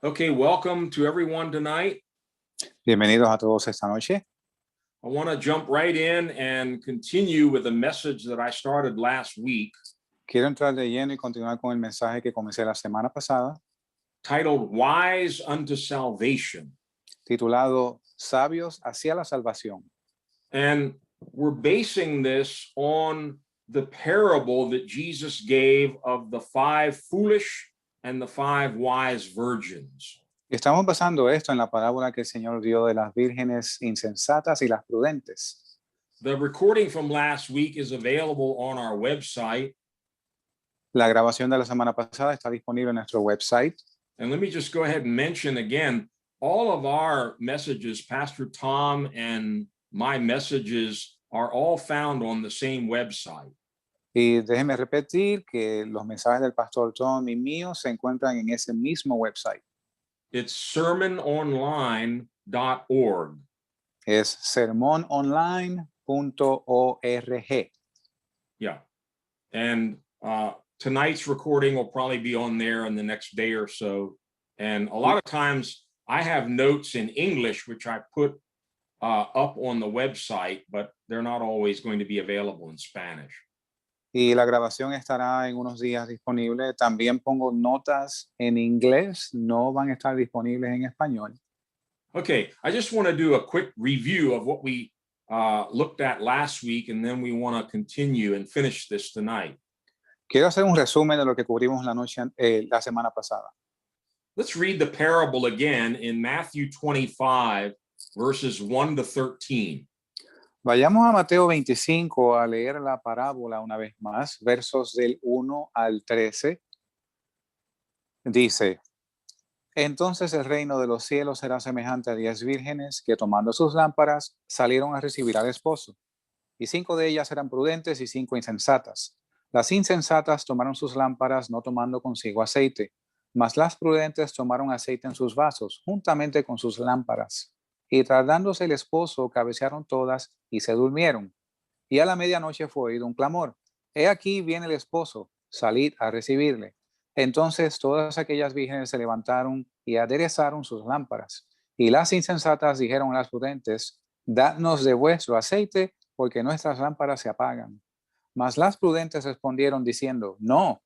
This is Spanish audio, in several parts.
Okay, welcome to everyone tonight. Bienvenidos a todos esta noche. I want to jump right in and continue with the message that I started last week, Quiero entrar de lleno y continuar con el mensaje que comencé la semana pasada, titled Wise unto Salvation. titulado Sabios hacia la salvación. And we're basing this on the parable that Jesus gave of the 5 foolish and the 5 wise virgins. Estamos basando esto en la parábola que el Señor dio de las vírgenes insensatas y las prudentes. The recording from last week is available on our website. La grabación de la semana pasada está disponible en nuestro website. And let me just go ahead and mention again, all of our messages, Pastor Tom and my messages, are all found on the same website. Y déjeme repetir que los mensajes del pastor Tom y míos se encuentran en ese mismo website. It's sermononline.org. Es sermononline.org. Yeah. And tonight's recording will probably be on there in the next day or so. And a lot of times I have notes in English, which I put up on the website, but they're not always going to be available in Spanish. Y la grabación estará en unos días disponible. También pongo notas en inglés, no van a estar disponibles en español. Okay, I just want to do a quick review of what we looked at last week, and then we want to continue and finish this tonight. Quiero hacer un resumen de lo que cubrimos la semana pasada. Let's read the parable again in Matthew 25, verses 1 to 13. Vayamos a Mateo 25 a leer la parábola una vez más, versos del 1 al 13. Dice, entonces el reino de los cielos será semejante a 10 vírgenes que tomando sus lámparas salieron a recibir al esposo. Y 5 de ellas eran prudentes y 5 insensatas. Las insensatas tomaron sus lámparas no tomando consigo aceite, mas las prudentes tomaron aceite en sus vasos, juntamente con sus lámparas. Y tardándose el esposo, cabecearon todas y se durmieron. Y a la medianoche fue oído un clamor. He aquí viene el esposo, salid a recibirle. Entonces todas aquellas vírgenes se levantaron y aderezaron sus lámparas. Y las insensatas dijeron a las prudentes, dadnos de vuestro aceite, porque nuestras lámparas se apagan. Mas las prudentes respondieron diciendo, no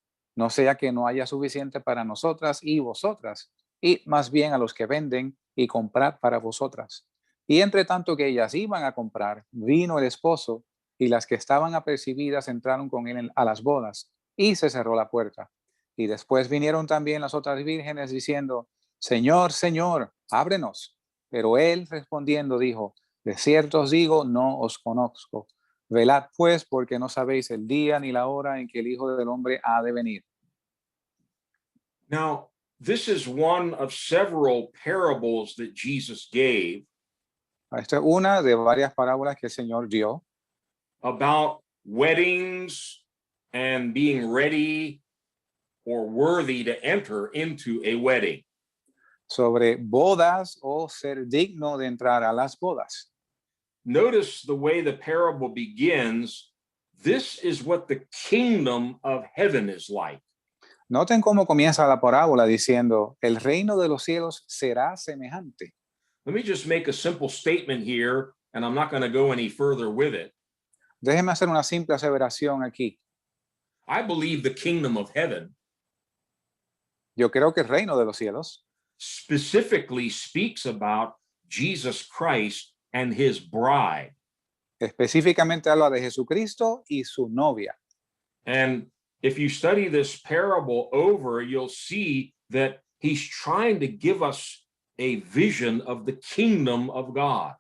sea que no haya suficiente para nosotras y vosotras, y más bien a los que venden y comprad para vosotras. Y entre tanto que ellas iban a comprar, vino el esposo, y las que estaban apercibidas entraron con él a las bodas, y se cerró la puerta. Y después vinieron también las otras vírgenes diciendo, Señor, Señor, ábrenos. Pero él respondiendo dijo, de cierto os digo, no os conozco. Velad pues, porque no sabéis el día ni la hora en que el Hijo del Hombre ha de venir. Now, this is one of several parables that Jesus gave Esta es una de varias parábolas que el Señor dio about weddings and being ready or worthy to enter into a wedding. sobre bodas o ser digno de entrar a las bodas. Notice the way the parable begins. This is what the kingdom of heaven is like. Noten cómo comienza la parábola diciendo, el reino de los cielos será semejante. Let me just make a simple statement here, and I'm not going to go any further with it. Déjeme hacer una simple aseveración aquí. I believe the kingdom of heaven Yo creo que el reino de los cielos specifically speaks about Jesus Christ and his bride. específicamente habla de Jesucristo y su novia. And if you study this parable over, you'll see that he's trying to give us a vision of the kingdom of God.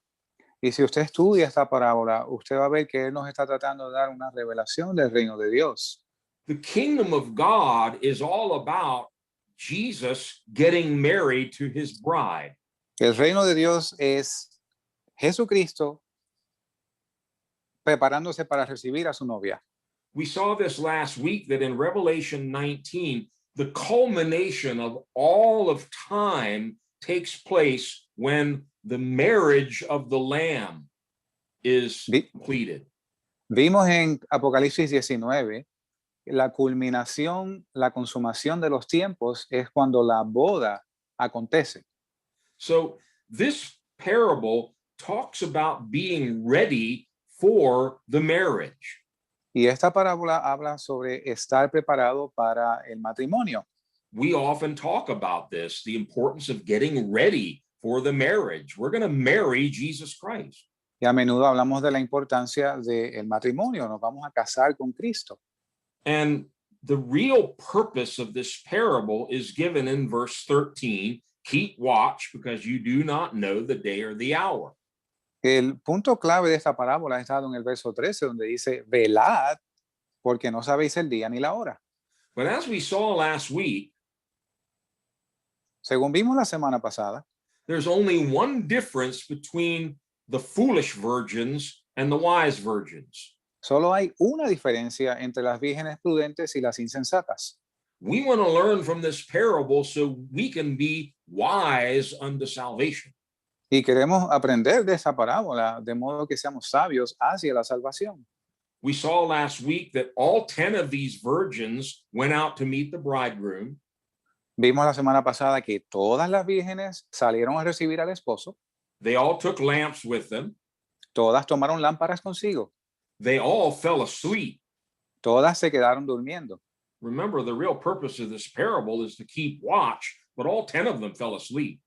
Y si usted estudia esta parábola, usted va a ver que él nos está tratando de dar una revelación del reino de Dios. The kingdom of God is all about Jesus getting married to his bride. El reino de Dios es Jesucristo preparándose para recibir a su novia. We saw this last week that in Revelation 19, the culmination of all of time takes place when the marriage of the Lamb is completed. Vimos en Apocalipsis 19, la culminación, la consumación de los tiempos es cuando la boda acontece. So this parable talks about being ready for the marriage. Y esta parábola habla sobre estar preparado para el matrimonio. We often talk about this, the importance of getting ready for the marriage. We're going to marry Jesus Christ. Y a menudo hablamos de la importancia del matrimonio. Nos vamos a casar con Cristo. And the real purpose of this parable is given in verse 13. Keep watch because you do not know the day or the hour. El punto clave de esta parábola está en el verso 13, donde dice, velad, porque no sabéis el día ni la hora. But as we saw last week, Según vimos la semana pasada, there's only one difference between the foolish virgins and the wise virgins. solo hay una diferencia entre las vírgenes prudentes y las insensatas. We want to learn from this parable so we can be wise unto salvation. Y queremos aprender de esa parábola de modo que seamos sabios hacia la salvación. We saw last week that all 10 of these virgins went out to meet the bridegroom. Vimos la semana pasada que todas las vírgenes salieron a recibir al esposo, They all took lamps with them. todas tomaron lámparas consigo, They all fell asleep. todas se quedaron durmiendo. Remember, the real purpose of this parable is to keep watch, but all 10 of them fell asleep.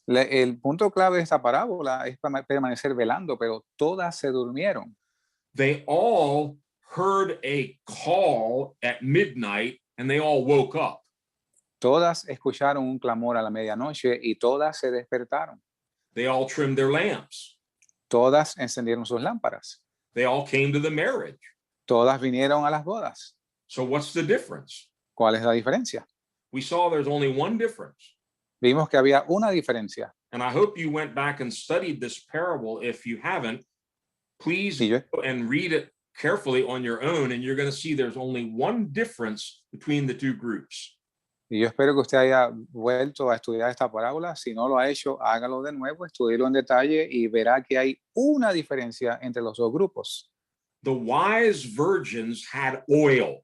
El punto clave de esta parábola es permanecer velando, pero todas se durmieron. They all heard a call at midnight and they all woke up. Todas escucharon un clamor a la medianoche y todas se despertaron. They all trimmed their lamps. Todas encendieron sus lámparas. They all came to the marriage. Todas vinieron a las bodas. So what's the difference? ¿Cuál es la diferencia? We saw there's only one difference. Vimos que había una diferencia. And I hope you went back and studied this parable. If you haven't, please Y yo, go and read it carefully on your own, and you're going to see there's only one difference between the two groups. y yo espero que usted haya vuelto a estudiar esta parábola. Si no lo ha hecho, hágalo de nuevo, estudielo en detalle y verá que hay una diferencia entre los dos grupos. The wise virgins had oil,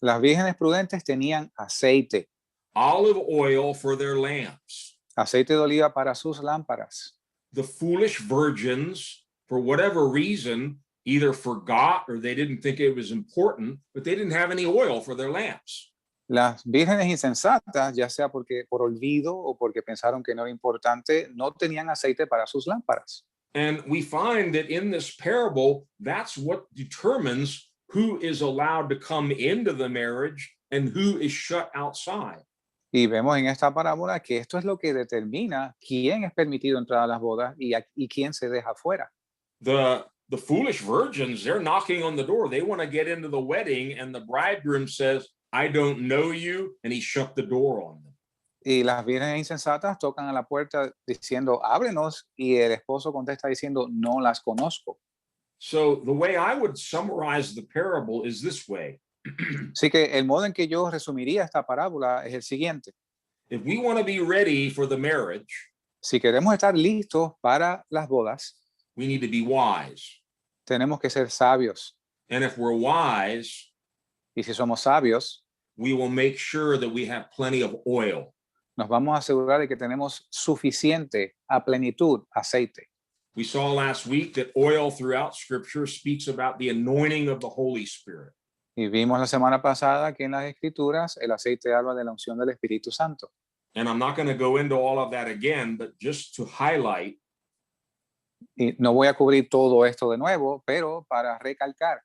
Las vírgenes prudentes tenían aceite, olive oil for their lamps. aceite de oliva para sus lámparas. The foolish virgins, for whatever reason, either forgot or they didn't think it was important, but they didn't have any oil for their lamps. Las vírgenes insensatas, ya sea porque por olvido o porque pensaron que no era importante, no tenían aceite para sus lámparas. And we find that in this parable, that's what determines who is allowed to come into the marriage and who is shut outside. Y vemos en esta parábola que esto es lo que determina quién es permitido entrar a las bodas y quién se deja fuera. The foolish virgins, they're knocking on the door. They want to get into the wedding, and the bridegroom says, I don't know you, and he shut the door on them. Y las vírgenes insensatas tocan a la puerta diciendo, ábrenos, y el esposo contesta diciendo, no las conozco. So the way I would summarize the parable is this way. Así que el modo en que yo resumiría esta parábola es el siguiente. If we want to be ready for the marriage, Si queremos estar listos para las bodas, we need to be wise. tenemos que ser sabios. And if we're wise, Y si somos sabios, we will make sure that we have plenty of oil. nos vamos a asegurar de que tenemos suficiente, a plenitud, aceite. We saw last week that oil throughout Scripture speaks about the anointing of the Holy Spirit. Y vimos la semana pasada que en las Escrituras el aceite habla de la unción del Espíritu Santo. And I'm not going to go into all of that again, but just to highlight, Y no voy a cubrir todo esto de nuevo, pero para recalcar,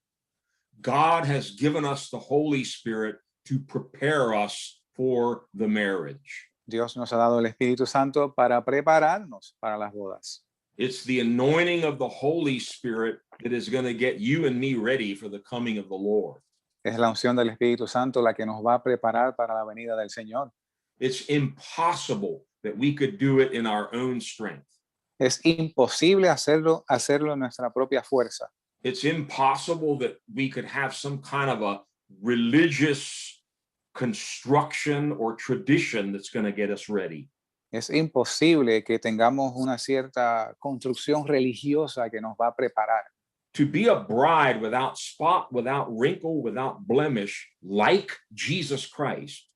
God has given us the Holy Spirit to prepare us for the marriage. Dios nos ha dado el Espíritu Santo para prepararnos para las bodas. It's the anointing of the Holy Spirit that is going to get you and me ready for the coming of the Lord. Es la unción del Espíritu Santo la que nos va a preparar para la venida del Señor. It's impossible that we could do it in our own strength. Es imposible hacerlo en nuestra propia fuerza. It's impossible that we could have some kind of a religious construction or tradition that's going to get us ready. Es imposible que tengamos una cierta construcción religiosa que nos va a preparar. To be a bride without spot, without wrinkle, without blemish, like Jesus Christ,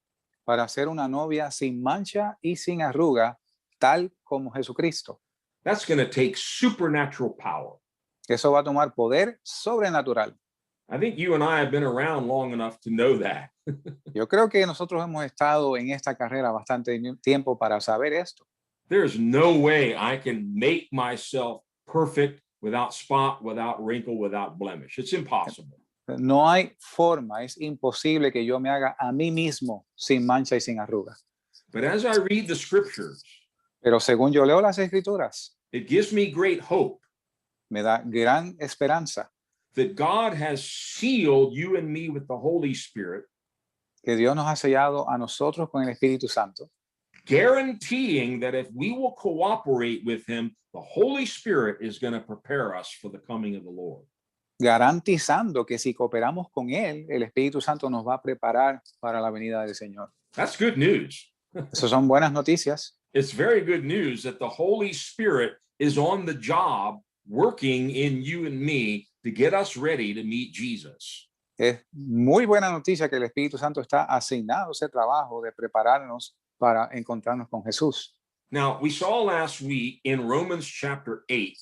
para ser una novia sin mancha y sin arruga, tal como Jesucristo. That's going to take supernatural power. Eso va a tomar poder sobrenatural. I think you and I have been around long enough to know that. Yo creo que nosotros hemos estado en esta carrera bastante tiempo para saber esto. There's no way I can make myself perfect without spot, without wrinkle, without blemish. It's impossible. No hay forma, es imposible que yo me haga a mí mismo sin mancha y sin arruga. But as I read the scriptures, Pero según yo leo las escrituras, it gives me great hope me da gran esperanza that God has sealed you and me with the Holy Spirit, que Dios nos ha sellado a nosotros con el Espíritu Santo, guaranteeing that if we will cooperate with him, the Holy Spirit is going to prepare us for the coming of the Lord. garantizando que si cooperamos con Él, el Espíritu Santo nos va a preparar para la venida del Señor. That's good news. Esas son buenas noticias. It's very good news that the Holy Spirit is on the job working in you and me to get us ready to meet Jesus. Es muy buena noticia que el Espíritu Santo está asignado ese trabajo de prepararnos para encontrarnos con Jesús. Now, we saw last week in Romans chapter 8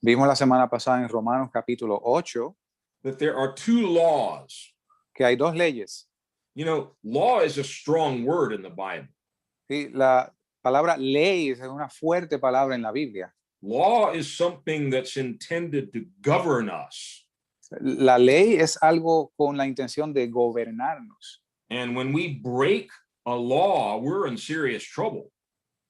Vimos la semana pasada en Romanos capítulo 8 that there are two laws. que hay dos leyes. You know, law is a strong word in the Bible. ¿Sí? La palabra ley es una fuerte palabra en la Biblia. Law is something that's intended to govern us. La ley es algo con la intención de gobernarnos. And when we break a law, we're in serious trouble.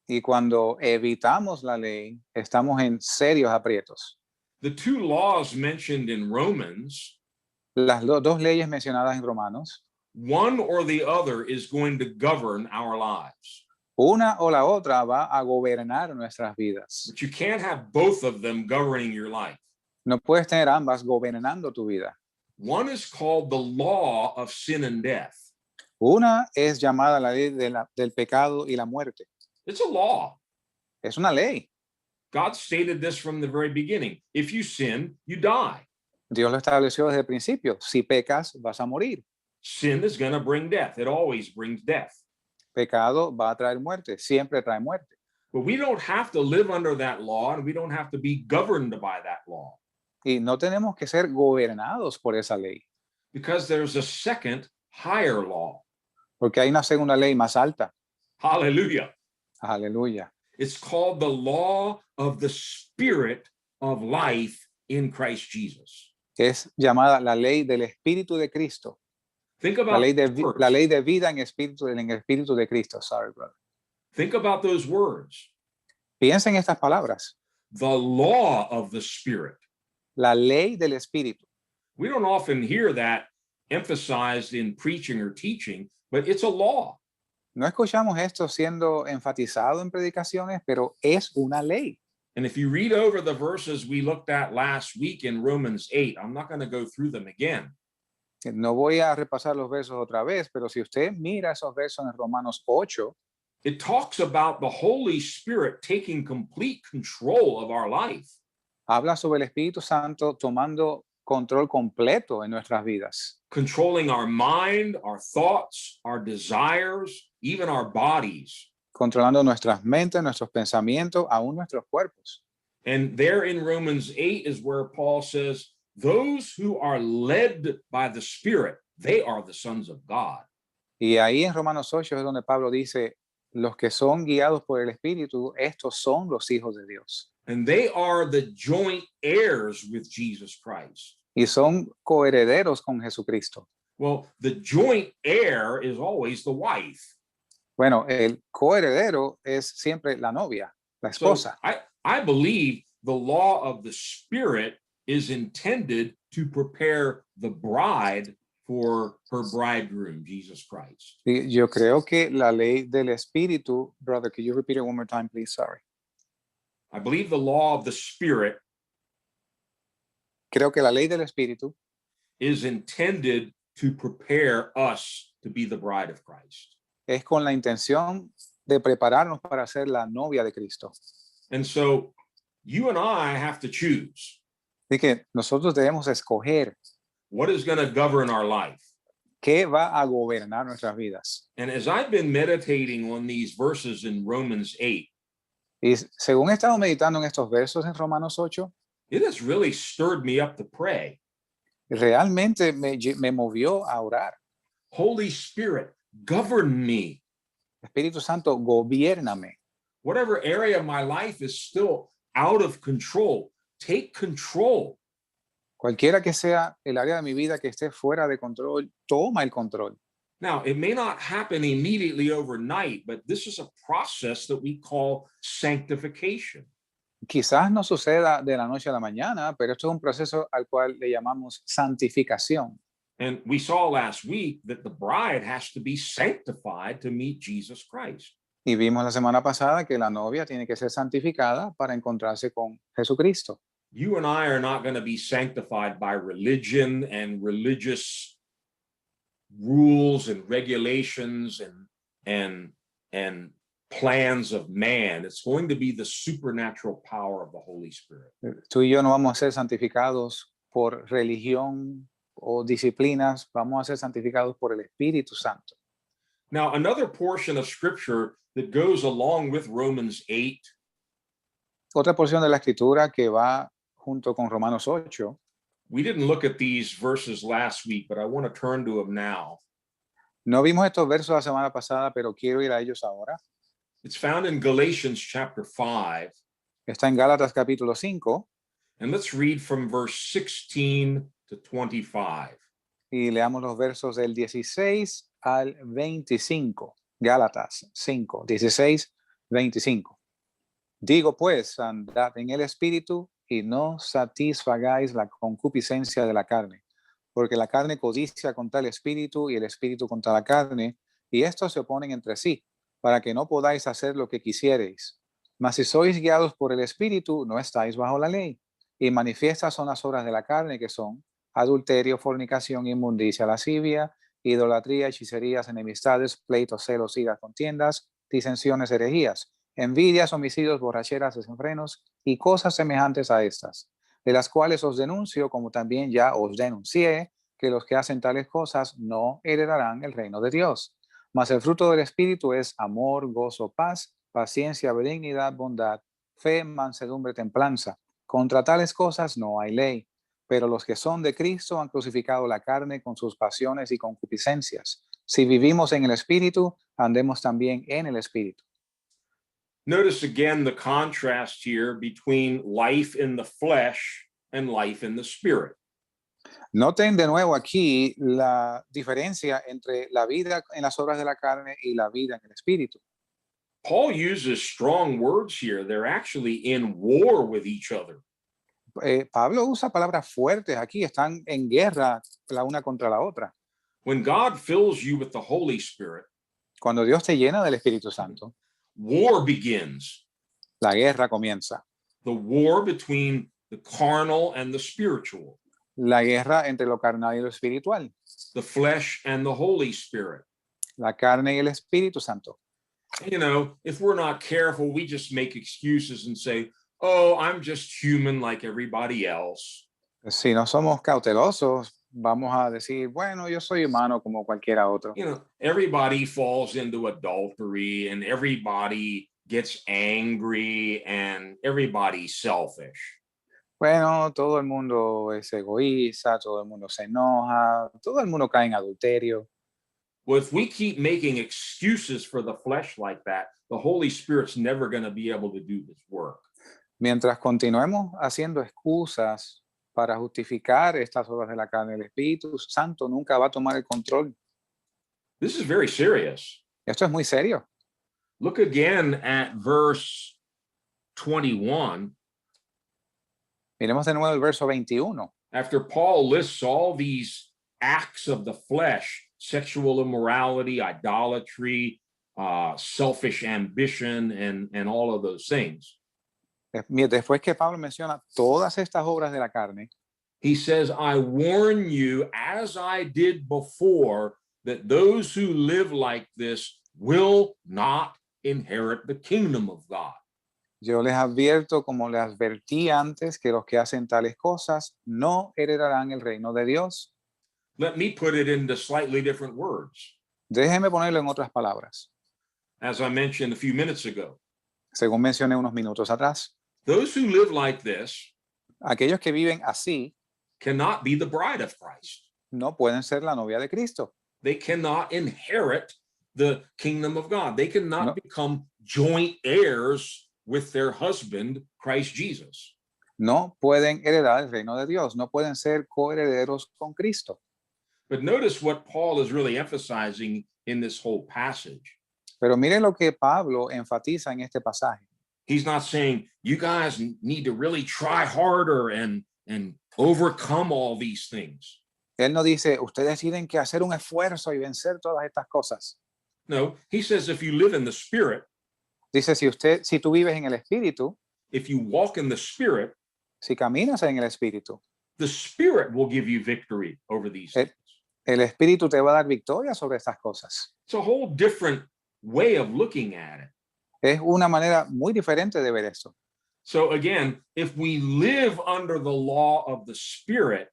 Y cuando evitamos la ley, estamos en serios aprietos. The two laws mentioned in Romans, Las dos leyes mencionadas en Romanos, one or the other is going to govern our lives. una o la otra va a gobernar nuestras vidas. But you can't have both of them governing your life. No puedes tener ambas gobernando tu vida. One is called the law of sin and death. Una es llamada la ley del pecado y la muerte. It's a law. Es una ley. God stated this from the very beginning. If you sin, you die. Dios lo estableció desde el principio. Si pecas, vas a morir. Sin is going to bring death. It always brings death. Pecado va a traer muerte. Siempre trae muerte. But we don't have to live under that law, and we don't have to be governed by that law. Y no tenemos que ser gobernados por esa ley. Because there's a second, higher law. Porque hay una segunda ley más alta. Hallelujah. Aleluya. It's called the law of the Spirit of life in Christ Jesus. Es llamada la ley del Espíritu de Cristo. Think La about ley de, words. la ley de vida en el Espíritu de Cristo. Sorry, brother. Think about those words. Piensa en estas palabras. The law of the Spirit. La ley del Espíritu. We don't often hear that emphasized in preaching or teaching, but it's a law. No escuchamos esto siendo enfatizado en predicaciones, pero es una ley. And if you read over the verses we looked at last week in Romans 8, I'm not going to go through them again. No voy a repasar los versos otra vez, pero si usted mira esos versos en Romanos 8, It talks about the Holy Spirit taking complete control of our life. habla sobre el Espíritu Santo tomando control completo en nuestras vidas, Controlling our mind, our thoughts, our desires, even our bodies. controlando nuestras mentes, nuestros pensamientos, aún nuestros cuerpos. And there in Romans 8 is where Paul says, those who are led by the Spirit, they are the sons of God. Y ahí en Romanos 8 es donde Pablo dice, los que son guiados por el Espíritu, estos son los hijos de Dios. And they are the joint heirs with Jesus Christ. Y son coherederos con Jesucristo. Well, the joint heir is always the wife. Bueno, el coheredero es siempre la novia, la So esposa. I believe the law of the Spirit is intended to prepare the bride for her bridegroom, Jesus Christ. Y yo creo que la ley del Espíritu, brother, could you repeat it one more time, please? Sorry. I believe the law of the Spirit Creo que la ley del Espíritu is intended to prepare us to be the bride of Christ. es con la intención de prepararnos para ser la novia de Cristo. And so you and I have to choose Así que nosotros debemos escoger what is going to govern our life. ¿Qué va a gobernar nuestras vidas? And as I've been meditating on these verses in Romans 8, Y según he estado meditando en estos versos en Romanos 8, it has really stirred me up to pray. realmente me movió a orar. Holy Spirit, govern me. Espíritu Santo, gobiérname. Whatever area of my life is still out of control, take control. Cualquiera que sea el área de mi vida que esté fuera de control, toma el control. Now, it may not happen immediately overnight, but this is a process that we call sanctification. Quizás no suceda de la noche a la mañana, pero esto es un proceso al cual le llamamos santificación. And we saw last week that the bride has to be sanctified to meet Jesus Christ. Y vimos la semana pasada que la novia tiene que ser santificada para encontrarse con Jesucristo. You and I are not going to be sanctified by religion and religious rules and regulations and plans of man. It's going to be the supernatural power of the Holy Spirit. Tú y yo no vamos a ser santificados por religión o disciplinas, vamos a ser santificados por el Espíritu Santo. Now, another portion of scripture that goes along with Romans 8 Otra porción de la escritura que va junto con Romanos 8, we didn't look at these verses last week, but I want to turn to them now. no vimos estos versos la semana pasada, pero quiero ir a ellos ahora. It's found in Galatians chapter 5, Está en Gálatas capítulo 5 and let's read from verse 16 to 25. y leamos los versos del 16 al 25. Gálatas 5, 16, 25. Digo pues, andad en el Espíritu y no satisfagáis la concupiscencia de la carne, porque la carne codicia contra el Espíritu y el Espíritu contra la carne, y estos se oponen entre sí, para que no podáis hacer lo que quisiereis. Mas si sois guiados por el Espíritu, no estáis bajo la ley. Y manifiestas son las obras de la carne, que son adulterio, fornicación, inmundicia, lascivia, idolatría, hechicerías, enemistades, pleitos, celos, iras, contiendas, disensiones, herejías, envidias, homicidios, borracheras, desenfrenos y cosas semejantes a estas, de las cuales os denuncio, como también ya os denuncié, que los que hacen tales cosas no heredarán el reino de Dios. Mas el fruto del Espíritu es amor, gozo, paz, paciencia, benignidad, bondad, fe, mansedumbre, templanza. Contra tales cosas no hay ley. Pero los que son de Cristo han crucificado la carne con sus pasiones y concupiscencias. Si vivimos en el Espíritu, andemos también en el Espíritu. Notice again the contrast here between life in the flesh and life in the spirit. Noten de nuevo aquí la diferencia entre la vida en las obras de la carne y la vida en el Espíritu. Paul uses strong words here. They're actually in war with each other. Pablo usa palabras fuertes aquí, están en guerra la una contra la otra. When God fills you with the Holy Spirit, Cuando Dios te llena del Espíritu Santo, war begins. la guerra comienza. The war between the carnal and the spiritual, La guerra entre lo carnal y lo espiritual. the flesh and the Holy Spirit. La carne y el Espíritu Santo. You know, if we're not careful, we just make excuses and say, oh, I'm just human like everybody else. Si no somos cautelosos, vamos a decir, bueno, yo soy humano como cualquiera otro. You know, everybody falls into adultery and everybody gets angry and everybody's selfish. Bueno, todo el mundo es egoísta, todo el mundo se enoja, todo el mundo cae en adulterio. Well, if we keep making excuses for the flesh like that, the Holy Spirit's never going to be able to do this work. Mientras continuemos haciendo excusas para justificar estas obras de la carne, el Espíritu Santo nunca va a tomar el control. This is very serious. Esto es muy serio. Look again at verse 21. Miremos de nuevo el verso 21. After Paul lists all these acts of the flesh, sexual immorality, idolatry, selfish ambition, and all of those things, Después que Pablo menciona todas estas obras de la carne, he says, I warn you, as I did before, that those who live like this will not inherit the kingdom of God. yo les advierto, como les advertí antes, que los que hacen tales cosas no heredarán el reino de Dios. Let me put it into slightly different words. Déjeme ponerlo en otras palabras. As I mentioned a few minutes ago, Según mencioné unos minutos atrás, those who live like this aquellos que viven así cannot be the bride of Christ. no pueden ser la novia de Cristo. They cannot inherit the kingdom of God. They cannot No. become joint heirs with their husband, Christ Jesus. No pueden heredar el reino de Dios. No pueden ser coherederos con Cristo. But notice what Paul is really emphasizing in this whole passage. Pero miren lo que Pablo enfatiza en este pasaje. He's not saying you guys need to really try harder and overcome all these things. Él no dice, ustedes tienen que hacer un esfuerzo y vencer todas estas cosas. No, he says if you live in the Spirit, Dice, si tú vives en el Espíritu, if you walk in the Spirit, si caminas en el Espíritu, the Spirit will give you victory over these things. el Espíritu te va a dar victoria sobre estas cosas. It's a whole different way of looking at it. Es una manera muy diferente de ver esto. So again, if we live under the law of the Spirit,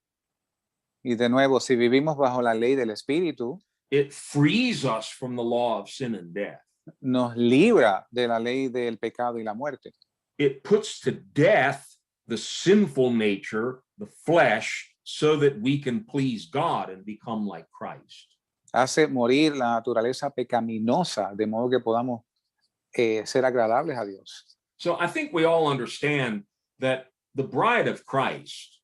Y de nuevo, si vivimos bajo la ley del Espíritu, it frees us from the law of sin and death. nos libra de la ley del pecado y la muerte. It puts to death the sinful nature, the flesh, so that we can please God and become like Christ. Hace morir la naturaleza pecaminosa de modo que podamos ser agradables a Dios. So I think we all understand that the bride of Christ,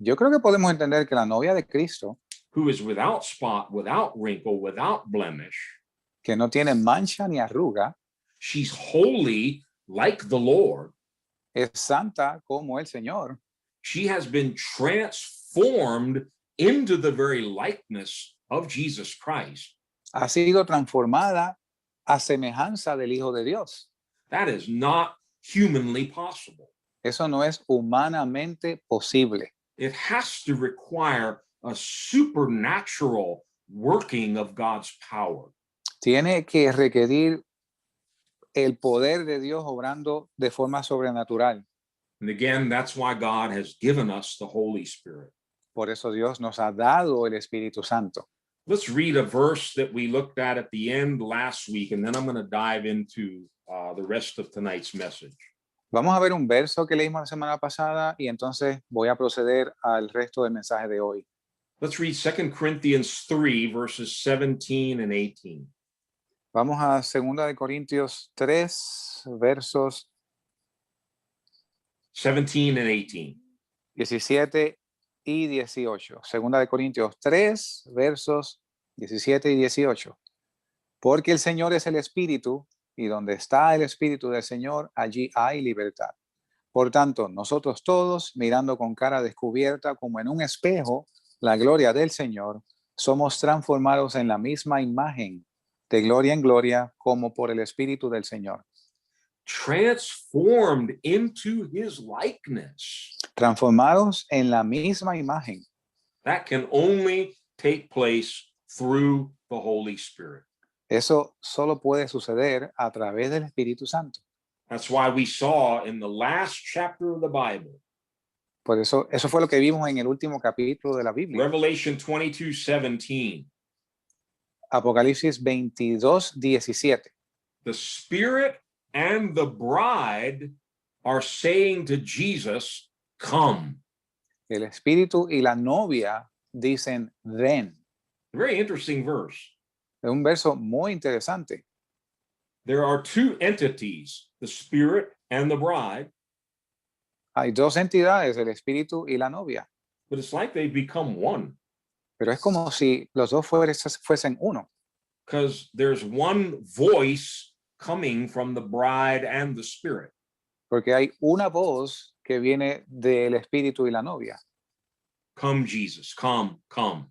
Yo creo que podemos entender que la novia de Cristo, who is without spot, without wrinkle, without blemish, que no tiene mancha ni arruga, she's holy like the Lord. es santa como el Señor. She has been transformed into the very likeness of Jesus Christ. Ha sido transformada a semejanza del Hijo de Dios. That is not humanly possible. Eso no es humanamente posible. It has to require a supernatural working of God's power. Tiene que requerir el poder de Dios obrando de forma sobrenatural. And again, that's why God has given us the Holy Spirit. Por eso Dios nos ha dado el Espíritu Santo. Let's read a verse that we looked at the end last week, and then I'm going to dive into the rest of tonight's message. Vamos a ver un verso que leímos la semana pasada y entonces voy a proceder al resto del mensaje de hoy. Let's read 2 Corinthians 3, verses 17 and 18. Vamos a 2 de Corintios 3, versos 17 and 18. 17 y 18. 2 de Corintios 3, versos 17 y 18. Porque el Señor es el Espíritu, y donde está el Espíritu del Señor, allí hay libertad. Por tanto, nosotros todos, mirando con cara descubierta como en un espejo la gloria del Señor, somos transformados en la misma imagen, de gloria en gloria, como por el Espíritu del Señor. Transformed into his likeness. Transformados en la misma imagen. That can only take place through the Holy Spirit. Eso solo puede suceder a través del Espíritu Santo. That's why we saw in the last chapter of the Bible, Por eso fue lo que vimos en el último capítulo de la Biblia. Revelation 22:17. Apocalipsis 22, 17. The Spirit and the bride are saying to Jesus, come. El Espíritu y la novia dicen, ven. Very interesting verse. Es un verso muy interesante. There are two entities, the Spirit and the bride, Hay dos entidades, el Espíritu y la novia. but it's like they become one Pero es como si los dos fuesen uno. because there's one voice coming from the bride and the Spirit. Porque hay una voz que viene del Espíritu y la novia. Come, Jesus, come, come.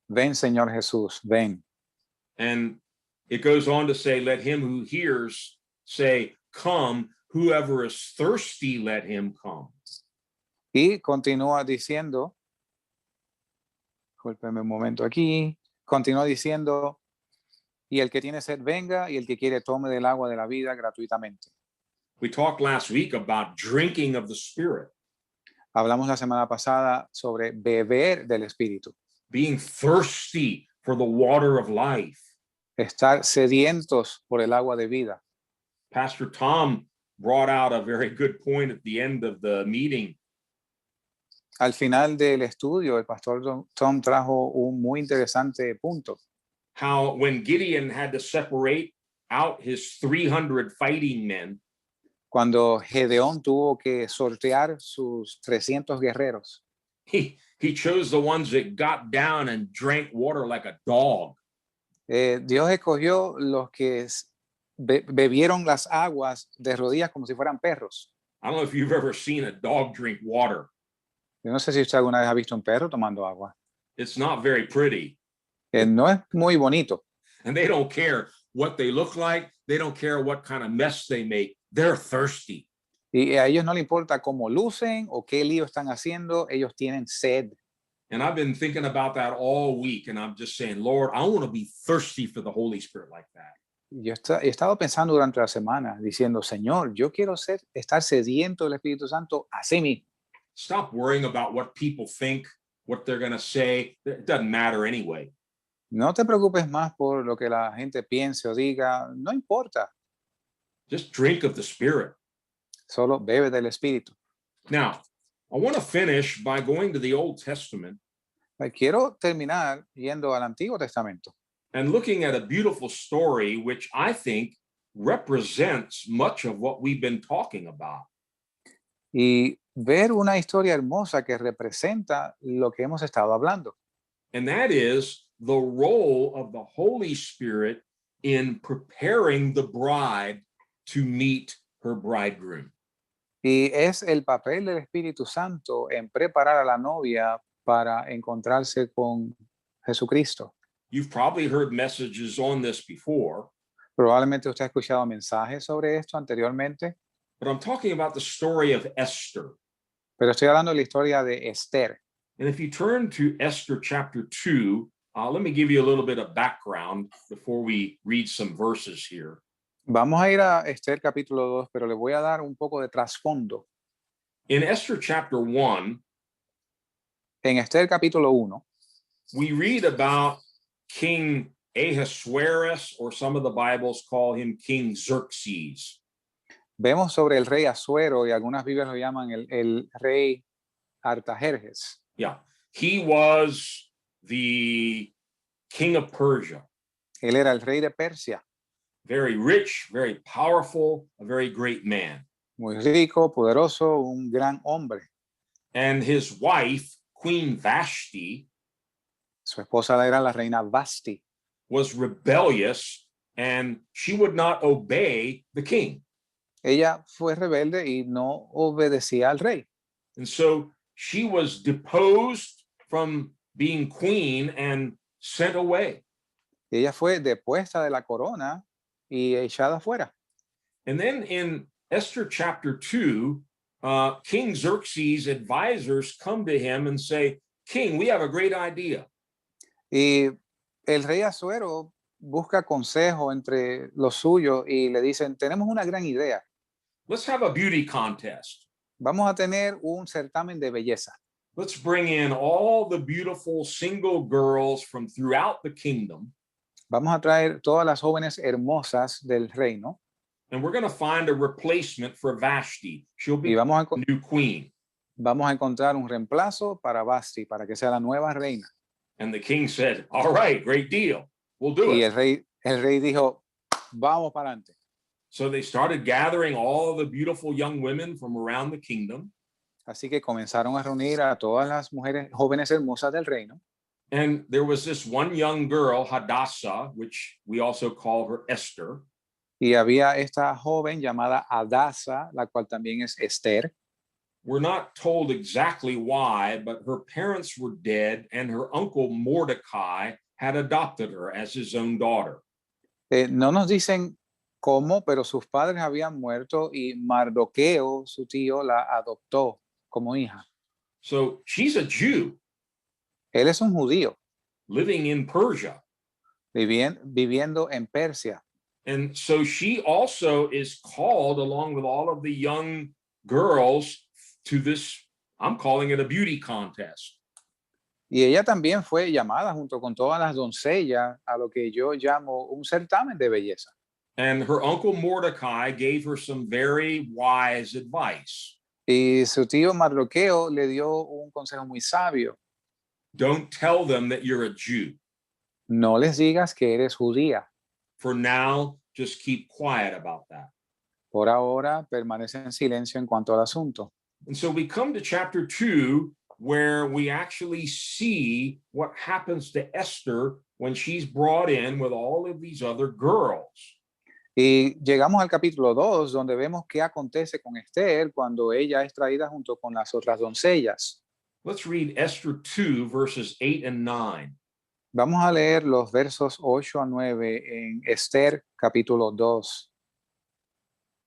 Ven, Señor Jesús, ven. And it goes on to say, let him who hears say, come. Whoever is thirsty, let him come. Y continúa diciendo, discúlpeme un momento aquí, continúa diciendo, y el que tiene sed venga, y el que quiere tome del agua de la vida gratuitamente. We talked last week about drinking of the Spirit. Hablamos la semana pasada sobre beber del Espíritu. being thirsty for the water of life. estar sedientos por el agua de vida. Pastor Tom brought out a very good point at the end of the meeting. Al final del estudio, el pastor Tom trajo un muy interesante punto. How when Gideon had to separate out his 300 fighting men, Cuando Gedeón tuvo que sortear sus 300 guerreros, he chose the ones that got down and drank water like a dog. Dios escogió los que bebieron las aguas de rodillas como si fueran perros. I don't know if you've ever seen a dog drink water. Yo no sé si usted alguna vez ha visto un perro tomando agua. It's not very pretty. No es muy bonito. And they don't care what they look like. They don't care what kind of mess they make. They're thirsty. Y a ellos no les importa cómo lucen o qué lío están haciendo. Ellos tienen sed. And I've been thinking about that all week. And I'm just saying, Lord, I want to be thirsty for the Holy Spirit like that. Yo he estado pensando durante la semana, diciendo, Señor, yo quiero estar sediento del Espíritu Santo así mismo. Stop worrying about what people think, what they're going to say. It doesn't matter anyway. No te preocupes más por lo que la gente piense o diga. No importa. Just drink of the Spirit. Solo bebe del Espíritu. Now, I want to finish by going to the Old Testament Quiero terminar yendo al Antiguo Testamento and looking at a beautiful story, which I think represents much of what we've been talking about. y ver una historia hermosa que representa lo que hemos estado hablando. And that is the role of the Holy Spirit in preparing the bride to meet her bridegroom. Y es el papel del Espíritu Santo en preparar a la novia para encontrarse con Jesucristo. You've probably heard messages on this before, Probablemente usted ha escuchado mensajes sobre esto anteriormente, but I'm talking about the story of Esther. pero estoy hablando de la historia de Esther. And if you turn to Esther chapter 2, let me give you a little bit of background before we read some verses here. Vamos a ir a Esther capítulo 2, pero le voy a dar un poco de trasfondo. In Esther chapter 1, En Esther capítulo 1, we read about King Ahasuerus, or some of the Bibles call him King Xerxes. vemos sobre el rey Asuero y algunas Biblias lo llaman el rey Artajerjes. Yeah, he was the king of Persia. Él era el rey de Persia, Very rich, very powerful, a very great man. muy rico, poderoso, un gran hombre. And his wife, Queen Vashti, Su esposa era la reina Vasti. was rebellious and she would not obey the king. Ella fue rebelde y no obedecía al rey. And so she was deposed from being queen and sent away. Ella fue depuesta de la corona y echada fuera. And then in Esther chapter 2, King Xerxes' advisors come to him and say, King, we have a great idea. Y el rey Asuero busca consejo entre los suyos y le dicen, tenemos una gran idea. Let's have a beauty contest. Vamos a tener un certamen de belleza. Let's bring in all the beautiful single girls from throughout the kingdom. Vamos a traer todas las jóvenes hermosas del reino And we're going to find a replacement for Vashti. She'll y be vamos the new queen. a encontrar un reemplazo para Vasti, para que sea la nueva reina. And the king said, all right, great deal. We'll do Y it. el rey dijo, vamos para adelante. So they started gathering all the beautiful young women from around the kingdom. Así que comenzaron a reunir a todas las mujeres jóvenes hermosas del reino. And there was this one young girl, Hadassah, which we also call her Esther. Y había esta joven llamada Adasa, la cual también es Esther. We're not told exactly why, but her parents were dead and her uncle Mordecai had adopted her as his own daughter. No nos dicen cómo, pero sus padres habían muerto y Mardoqueo, su tío, la adoptó como hija. So she's a Jew Él es un judío living in Persia. viviendo en Persia. And so she also is called along with all of the young girls to this, I'm calling it a beauty contest. Y ella también fue llamada junto con todas las doncellas a lo que yo llamo un certamen de belleza. And her uncle Mordecai gave her some very wise advice. Y su tío Mardoqueo le dio un consejo muy sabio. Don't tell them that you're a Jew. No les digas que eres judía. For now, just keep quiet about that. Por ahora, permanece en silencio en cuanto al asunto. And so we come to chapter 2, where we actually see what happens to Esther when she's brought in with all of these other girls. Y llegamos al capítulo 2, donde vemos qué acontece con Esther cuando ella es traída junto con las otras doncellas. Let's read Esther 2, verses 8 and 9. Vamos a leer los versos 8 a 9 en Esther capítulo 2.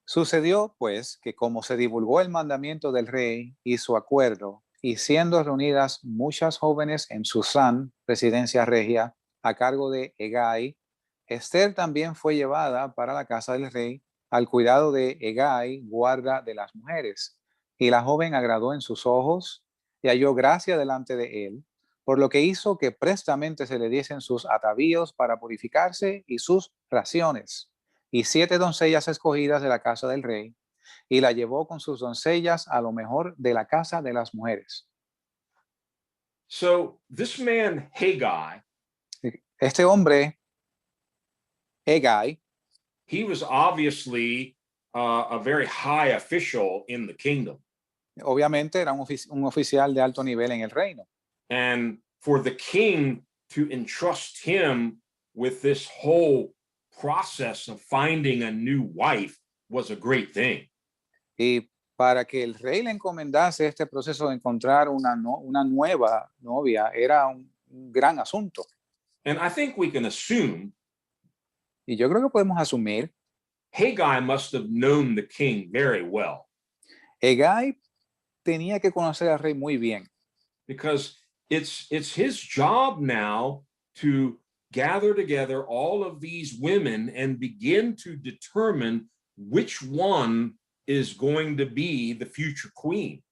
Sucedió, pues, que como se divulgó el mandamiento del rey y su acuerdo, y siendo reunidas muchas jóvenes en Susán, residencia regia, a cargo de Hegai, Esther también fue llevada para la casa del rey al cuidado de Hegai, guarda de las mujeres. Y la joven agradó en sus ojos y halló gracia delante de él, por lo que hizo que prestamente se le diesen sus atavíos para purificarse y sus raciones. Y 7 doncellas escogidas de la casa del rey, y la llevó con sus doncellas a lo mejor de la casa de las mujeres. So this man, Haggai, Este hombre, Hegai, he was obviously a very high official in the kingdom. obviamente era un oficial de alto nivel en el reino. And for the king to entrust him with this whole process of finding a new wife was a great thing. Y para que el rey le encomendase este proceso de encontrar una nueva novia era un gran asunto. And I think we can assume Y yo creo que podemos asumir, Haggai must have known the king very well, Hegai tenía que conocer al rey muy bien, because it's his job now to gather together all of these women and begin to determine which one is going to be the future queen.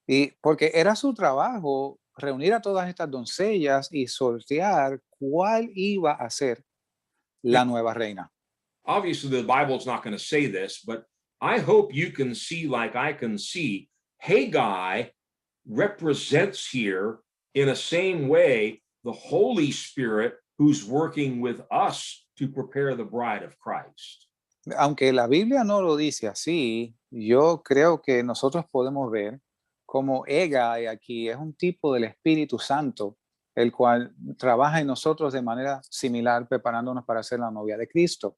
y porque era su trabajo reunir a todas estas doncellas y sortear cuál iba a ser la nueva reina. Obviously, the Bible's not going to say this, but I hope you can see, like I can see, Haggai represents here in a same way the Holy Spirit who's working with us to prepare the bride of Christ. Aunque la Biblia no lo dice así, yo creo que nosotros podemos ver como Hegai aquí es un tipo del Espíritu Santo, el cual trabaja en nosotros de manera similar, preparándonos para ser la novia de Cristo.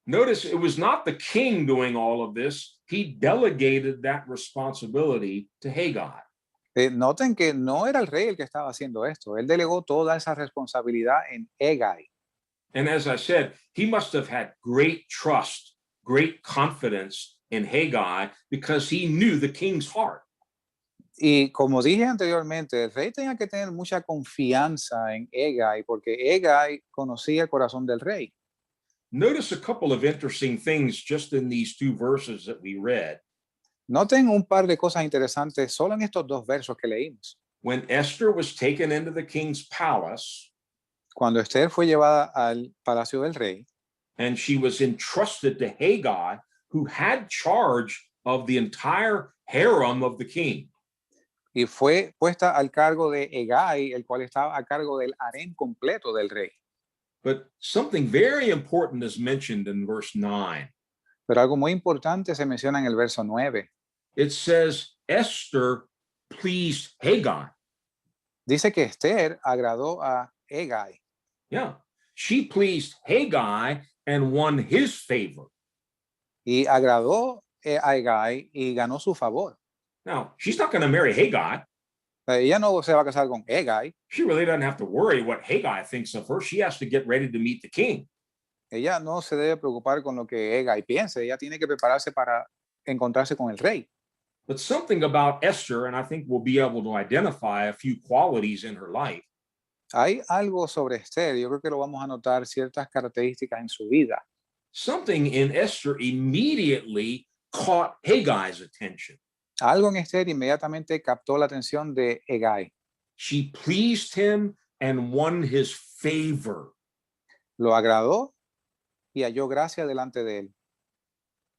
Notice it was not the king doing all of this. He delegated that responsibility to Haggai. Noten que no era el rey el que estaba haciendo esto, él delegó toda esa responsabilidad en Hegai. And as I said, he must have had great trust, great confidence in Haggai because he knew the king's heart. Y como dije anteriormente, el rey tenía que tener mucha confianza en Hegai porque Hegai conocía el corazón del rey. Notice a couple of interesting things just in these two verses that we read. Noten un par de cosas interesantes solo en estos 2 versos que leímos. When Esther was taken into the king's palace Cuando Esther fue llevada al palacio del rey and she was entrusted to Haggai, who had charge of the entire harem of the king. y fue puesta al cargo de Hegai, el cual estaba a cargo del harén completo del rey. But something very important is mentioned in verse 9. Pero algo muy importante se menciona en el verso 9. It says, Esther pleased Haggai. Dice que Esther agradó a Hegai. Yeah. She pleased Haggai and won his favor. Y agradó a Hegai y ganó su favor. Now, she's not going to marry Haggai. Ella no se va a casar con Hegai. She really doesn't have to worry what Haggai thinks of her. She has to get ready to meet the king. Ella no se debe preocupar con lo que Hegai piense. Ella tiene que prepararse para encontrarse con el rey. But something about Esther, and I think we'll be able to identify a few qualities in her life. Hay algo sobre Esther, yo creo que lo vamos a notar ciertas características en su vida. Something in Esther immediately caught Haggai's attention. Algo en Esther inmediatamente captó la atención de Hegai. She pleased him and won his favor. Lo agradó y halló gracia delante de él.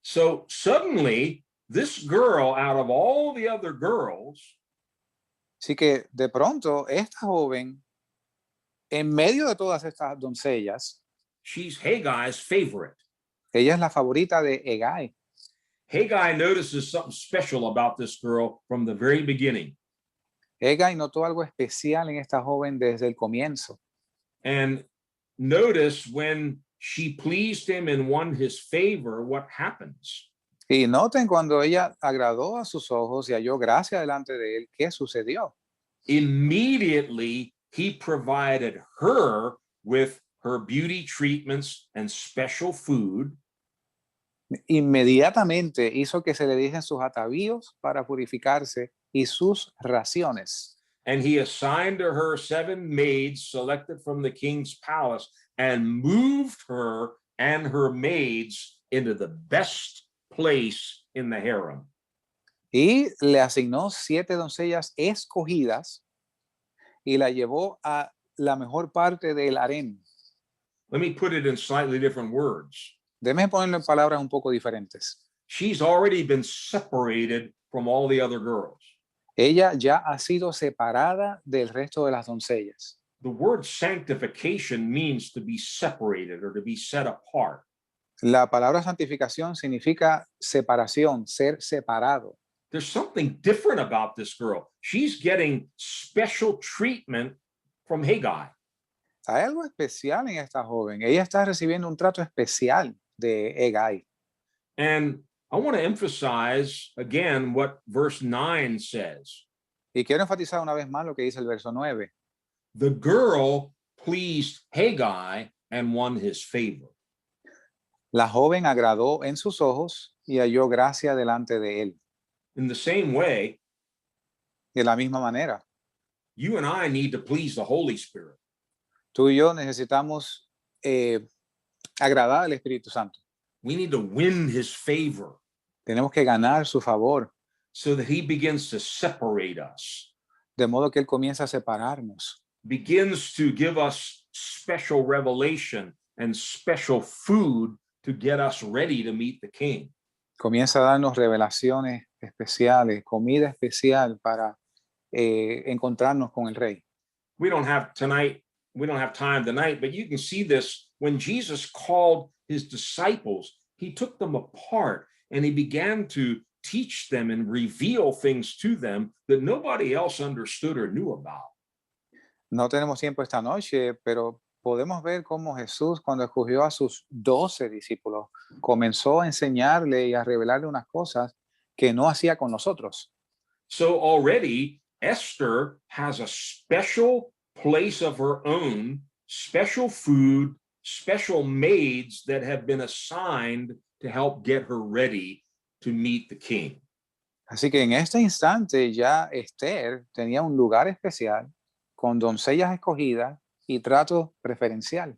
So suddenly, this girl, out of all the other girls, Así que de pronto esta joven, en medio de todas estas doncellas, she's Haggai's favorite. ella es la favorita de Hegai. Haggai notices something special about this girl from the very beginning. Hegai notó algo especial en esta joven desde el comienzo. And notice when she pleased him and won his favor, what happens? Y noten cuando ella agradó a sus ojos y halló gracia delante de él, ¿qué sucedió? Immediately, he provided her with her beauty treatments and special food. Inmediatamente hizo que se le diesen sus atavíos para purificarse y sus raciones. And he assigned to her 7 maids selected from the king's palace and moved her and her maids into the best place in the harem. Y le asignó 7 doncellas escogidas y la llevó a la mejor parte del harén. Let me put it in slightly different words. Déjeme ponerlo en palabras un poco diferentes. She's already been separated from all the other girls. Ella ya ha sido separada del resto de las doncellas. The word sanctification means to be separated or to be set apart. La palabra santificación significa separación, ser separado. There's something different about this girl. She's getting special treatment from Haggai. Hay algo especial en esta joven. Ella está recibiendo un trato especial de Hegai. And I want to emphasize again what verse 9 says. Y quiero enfatizar una vez más lo que dice el verso 9. The girl pleased Haggai and won his favor. La joven agradó en sus ojos y halló gracia delante de él. In the same way, De la misma manera, you and I need to please the Holy Spirit. tú y yo necesitamos agradar al Espíritu Santo. We need to win his favor Tenemos que ganar su favor, so that he begins to separate us, de modo que él comienza a separarnos. begins to give us special revelation and special food to get us ready to meet the king. Comienza a darnos revelaciones especiales, comida especial para encontrarnos con el Rey. We don't have time tonight, but you can see this when Jesus called his disciples, he took them apart and he began to teach them and reveal things to them that nobody else understood or knew about. No tenemos tiempo esta noche, pero podemos ver cómo Jesús, cuando escogió a sus 12 discípulos, comenzó a enseñarle y a revelarle unas cosas que no hacía con nosotros. So already Esther has a special place of her own, special food, special maids that have been assigned to help get her ready to meet the king. Así que en este instante ya Esther tenía un lugar especial con doncellas escogidas y trato preferencial.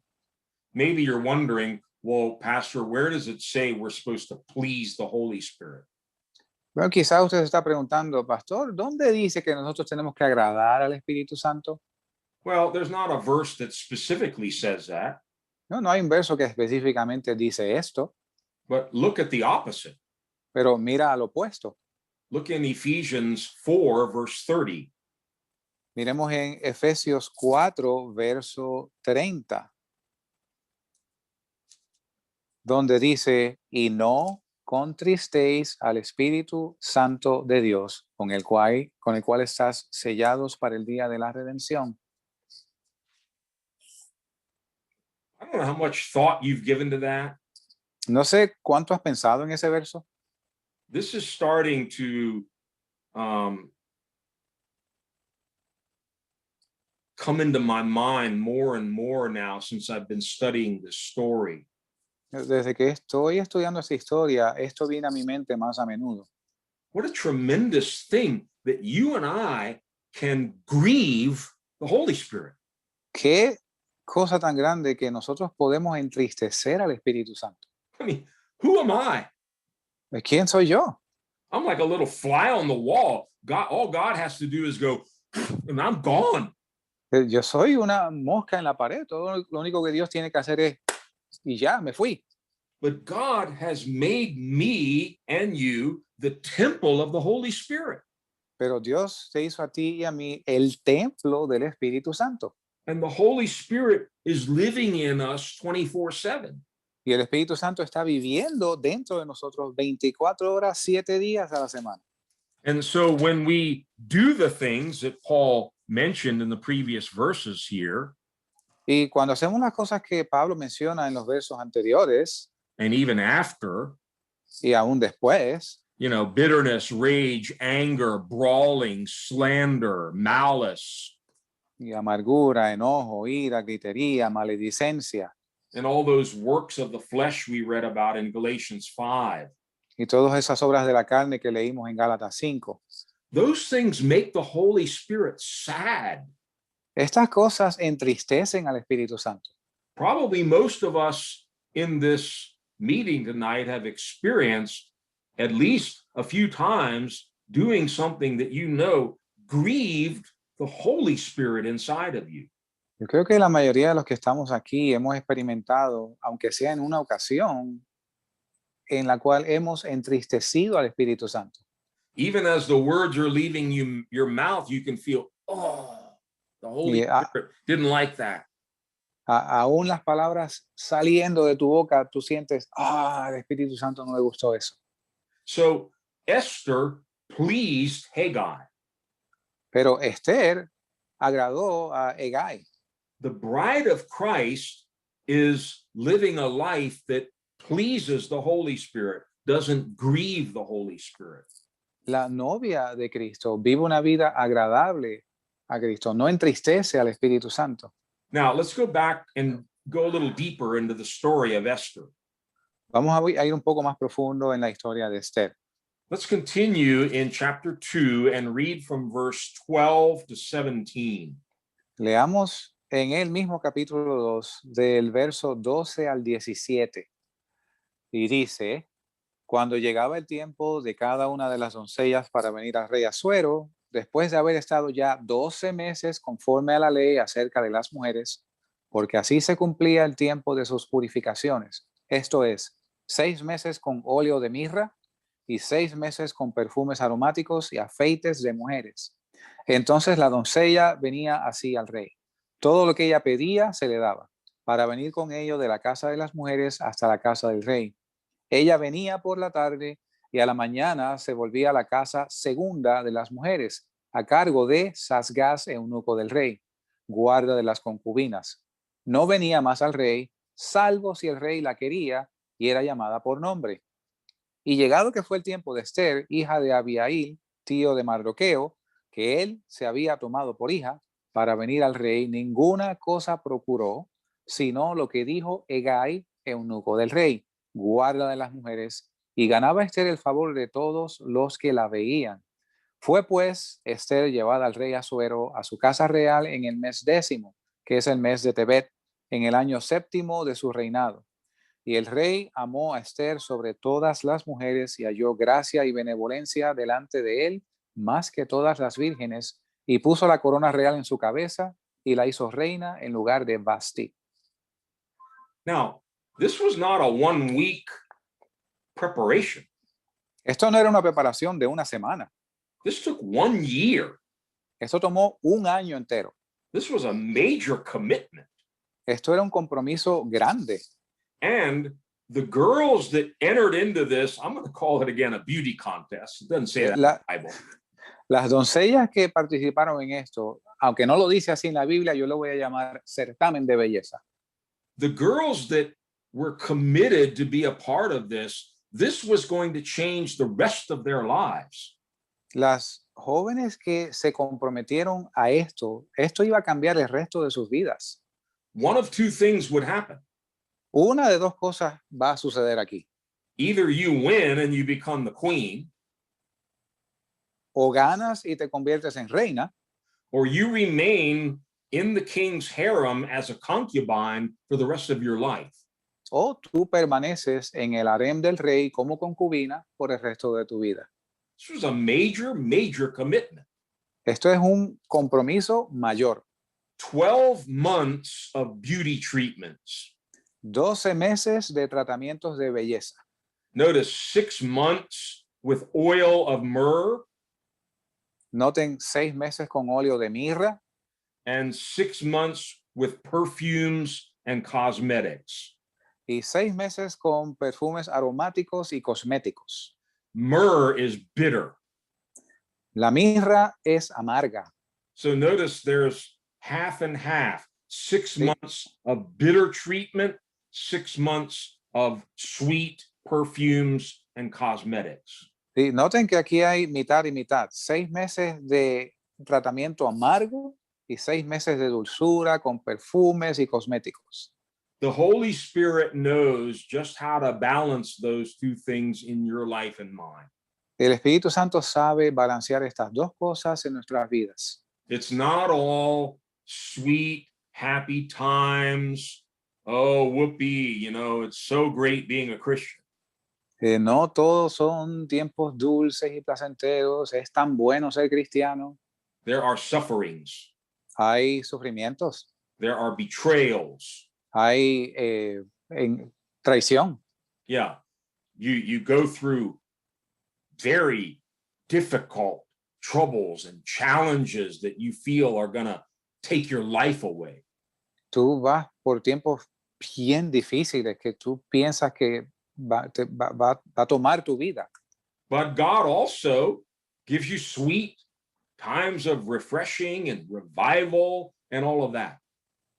Maybe you're wondering, well, Pastor, where does it say we're supposed to please the Holy Spirit? Bueno, quizás usted se está preguntando, pastor, ¿dónde dice que nosotros tenemos que agradar al Espíritu Santo? Well, there's not a verse that specifically says that, No hay un verso que específicamente dice esto, but look at the opposite. pero mira al opuesto. Look in Ephesians 4, verse 30. Miremos en Efesios 4, verso 30, donde dice, y no contristéis al Espíritu Santo de Dios, con el cual estás sellados para el día de la redención. I don't know how much thought you've given to that. No sé cuánto has pensado en ese verso. This is starting to come into my mind more and more now since I've been studying this story. Desde que estoy estudiando esta historia, esto viene a mi mente más a menudo. What a tremendous thing that you and I can grieve the Holy Spirit. Qué cosa tan grande que nosotros podemos entristecer al Espíritu Santo. I mean, who am I? ¿Quién soy yo? I'm like a little fly on the wall. God, all God has to do is go, and I'm gone. Yo soy una mosca en la pared. Todo lo único que Dios tiene que hacer es, y ya, me fui. But God has made me and you the temple of the Holy Spirit. Pero Dios te hizo a ti y a mí el templo del Espíritu Santo. And the Holy Spirit is living in us 24/7. Y el Espíritu Santo está viviendo dentro de nosotros 24 horas, 7 días a la semana. And so when we do the things that Paul mentioned in the previous verses here, Y cuando hacemos las cosas que Pablo menciona en los versos anteriores and even after, y aún después, bitterness, rage, anger, brawling, slander, malice, y amargura, enojo, ira, gritería, maledicencia, and all those works of the flesh we read about in Galatians 5, y todas esas obras de la carne que leímos en Gálatas 5. those things make the Holy Spirit sad. Estas cosas entristecen al Espíritu Santo. Probably most of us in this meeting tonight have experienced at least a few times doing something that grieved the Holy Spirit inside of you. Yo creo que la mayoría de los que estamos aquí hemos experimentado, aunque sea en una ocasión, en la cual hemos entristecido al Espíritu Santo. Even as the words are leaving your mouth, you can feel, the Holy Spirit didn't like that. Aún las palabras saliendo de tu boca, tú sientes, el Espíritu Santo no le gustó eso. So Esther pleased Haggai. Pero Esther agradó a Hegai. The bride of Christ is living a life that pleases the Holy Spirit, doesn't grieve the Holy Spirit. La novia de Cristo vive una vida agradable a Cristo, no entristece al Espíritu Santo. Now, let's go back and go a little deeper into the story of Esther. Vamos a ir un poco más profundo en la historia de Esther. Let's continue in chapter 2 and read from verse 12 to 17. Leamos en el mismo capítulo 2 del verso 12 al 17. Y dice, cuando llegaba el tiempo de cada una de las doncellas para venir al rey Asuero, después de haber estado ya 12 meses conforme a la ley acerca de las mujeres, porque así se cumplía el tiempo de sus purificaciones, esto es, 6 meses con óleo de mirra y 6 meses con perfumes aromáticos y afeites de mujeres. Entonces la doncella venía así al rey. Todo lo que ella pedía se le daba, para venir con ello de la casa de las mujeres hasta la casa del rey. Ella venía por la tarde y a la mañana se volvía a la casa segunda de las mujeres, a cargo de Sasgaz, eunuco del rey, guarda de las concubinas. No venía más al rey, salvo si el rey la quería y era llamada por nombre. Y llegado que fue el tiempo de Esther, hija de Abihail, tío de Mardoqueo, que él se había tomado por hija, para venir al rey, ninguna cosa procuró, sino lo que dijo Hegai, eunuco del rey, guarda de las mujeres, y ganaba Esther el favor de todos los que la veían. Fue pues Esther llevada al rey Asuero a su casa real en el mes 10º, que es el mes de Tebet, en el año 7º de su reinado. Y el rey amó a Esther sobre todas las mujeres y halló gracia y benevolencia delante de él, más que todas las vírgenes, y puso la corona real en su cabeza y la hizo reina en lugar de Vasti. Now, this was not a 1 week preparation. Esto no era una preparación de una semana. This took 1 year. Esto tomó un año entero. This was a major commitment. Esto era un compromiso grande. And the girls that entered into this, I'm going to call it again a beauty contest. It doesn't say that in the Bible. Las doncellas que participaron en esto, aunque no lo dice así en la Biblia, yo lo voy a llamar certamen de belleza. The girls that were committed to be a part of this was going to change the rest of their lives. Las jóvenes que se comprometieron a esto iba a cambiar el resto de sus vidas. One of two things would happen. Una de dos cosas va a suceder aquí. Either you win and you become the queen, o ganas y te conviertes en reina, or you remain in the king's harem as a concubine for the rest of your life. O tú permaneces en el harem del rey como concubina por el resto de tu vida. This was a major, major commitment. Esto es un compromiso mayor. 12 months of beauty treatments. 12 meses de tratamientos de belleza. Notice 6 months with oil of myrrh Noten 6 meses con óleo de mirra and 6 months with perfumes and cosmetics. y 6 meses con perfumes aromáticos y cosméticos. Myrrh is bitter. La mirra es amarga. So notice there's half and half. 6 Sí. months of bitter treatment, 6 months of sweet perfumes and cosmetics. Sí, noten que aquí hay mitad y mitad. 6 meses de tratamiento amargo y 6 meses de dulzura con perfumes y cosméticos. The Holy Spirit knows just how to balance those two things in your life and mine. El Espíritu Santo sabe balancear estas dos cosas en nuestras vidas. It's not all sweet, happy times. Oh, whoopee, it's so great being a Christian. No todos son tiempos dulces y placenteros. Es tan bueno ser cristiano. There are sufferings. Hay sufrimientos. There are betrayals. Hay traición. Yeah. You go through very difficult troubles and challenges that you feel are going to take your life away. Tú vas por tiempos bien difíciles que tú piensas que va a tomar tu vida. But God also gives you sweet times of refreshing and revival and all of that.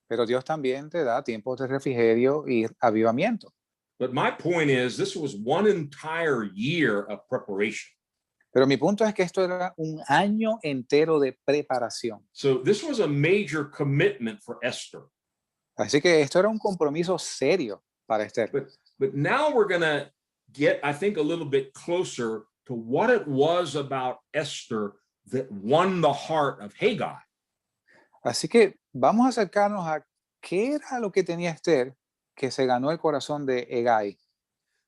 Pero Dios también te da tiempos de refrigerio y avivamiento. But my point is, this was one entire year of preparation. Pero mi punto es que esto era un año entero de preparación. So this was a major commitment for Esther. Así que esto era un compromiso serio para Esther. But now we're going to get, I think, a little bit closer to what it was about Esther that won the heart of Haggai. Así que vamos a acercarnos a qué era lo que tenía Esther que se ganó el corazón de Hegai.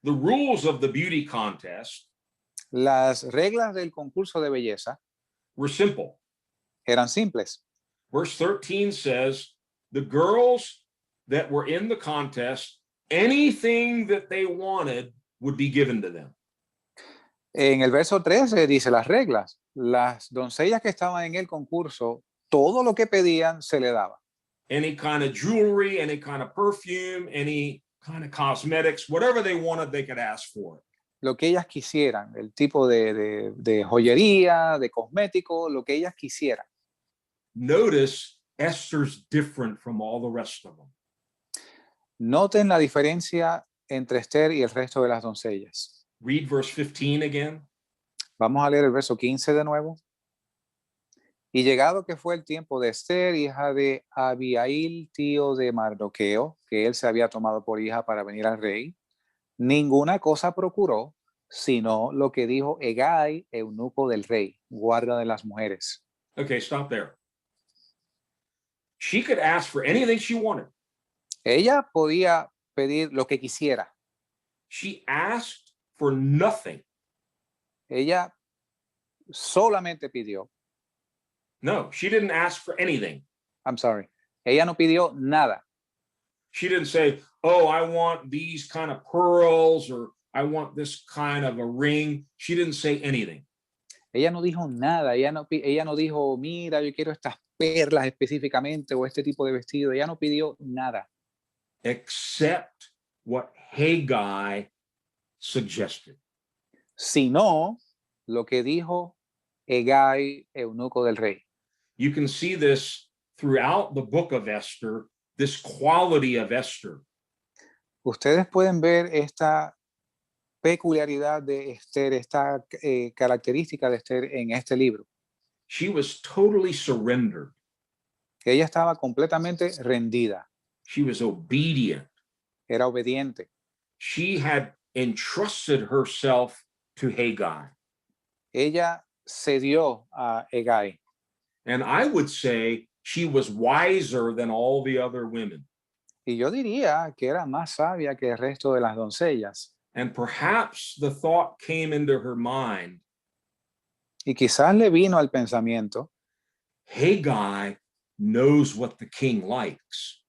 The rules of the beauty contest Las reglas del concurso de belleza were simple. eran simples. Verse 13 says, the girls that were in the contest, anything that they wanted would be given to them. En el verso 13 dice las reglas. Las doncellas que estaban en el concurso, todo lo que pedían se le daba. Any kind of jewelry, any kind of perfume, any kind of cosmetics, whatever they wanted, they could ask for it. Lo que ellas quisieran, el tipo de joyería, de cosmético, lo que ellas quisieran. Notice Esther's different from all the rest of them. Noten la diferencia entre Esther y el resto de las doncellas. Read verse 15 again. Vamos a leer el verso 15 de nuevo. Y llegado que fue el tiempo de Esther, hija de Abihail, tío de Mardoqueo, que él se había tomado por hija para venir al rey, ninguna cosa procuró, sino lo que dijo Hegai, eunuco del rey, guarda de las mujeres. Okay, stop there. She could ask for anything she wanted. Ella podía pedir lo que quisiera. She asked for nothing. Ella solamente pidió. No, she didn't ask for anything. I'm sorry. Ella no pidió nada. She didn't say, oh, I want these kind of pearls or I want this kind of a ring. She didn't say anything. Ella no dijo nada. Ella no dijo, mira, yo quiero estas perlas específicamente o este tipo de vestido. Ella no pidió nada. Except what Haggai suggested. Sino lo que dijo Hegai, eunuco del rey. You can see this throughout the book of Esther, this quality of Esther. Ustedes pueden ver esta peculiaridad de Esther, esta característica de Esther en este libro. She was totally surrendered. Ella estaba completamente rendida. She was obedient. Era obediente. She had entrusted herself to Haggai. Ella cedió a Hegai. And I would say she was wiser than all the other women. Y yo diría que era más sabia que el resto de las doncellas. And perhaps the thought came into her mind, Y quizás le vino al pensamiento, Haggai knows what the king likes.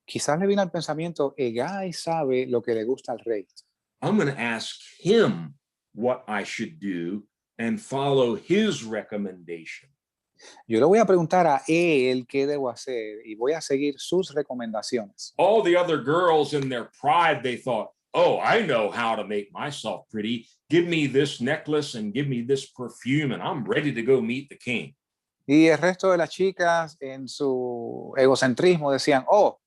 Quizás le vino al pensamiento, Hegai sabe lo que le gusta al rey. I'm going to ask him what I should do and follow his recommendation. Yo le voy a preguntar a él qué debo hacer y voy a seguir sus recomendaciones. All the other girls in their pride, they thought, oh, I know how to make myself pretty. Give me this necklace and give me this perfume and I'm ready to go meet the king. Y el resto de las chicas en su egocentrismo decían, oh,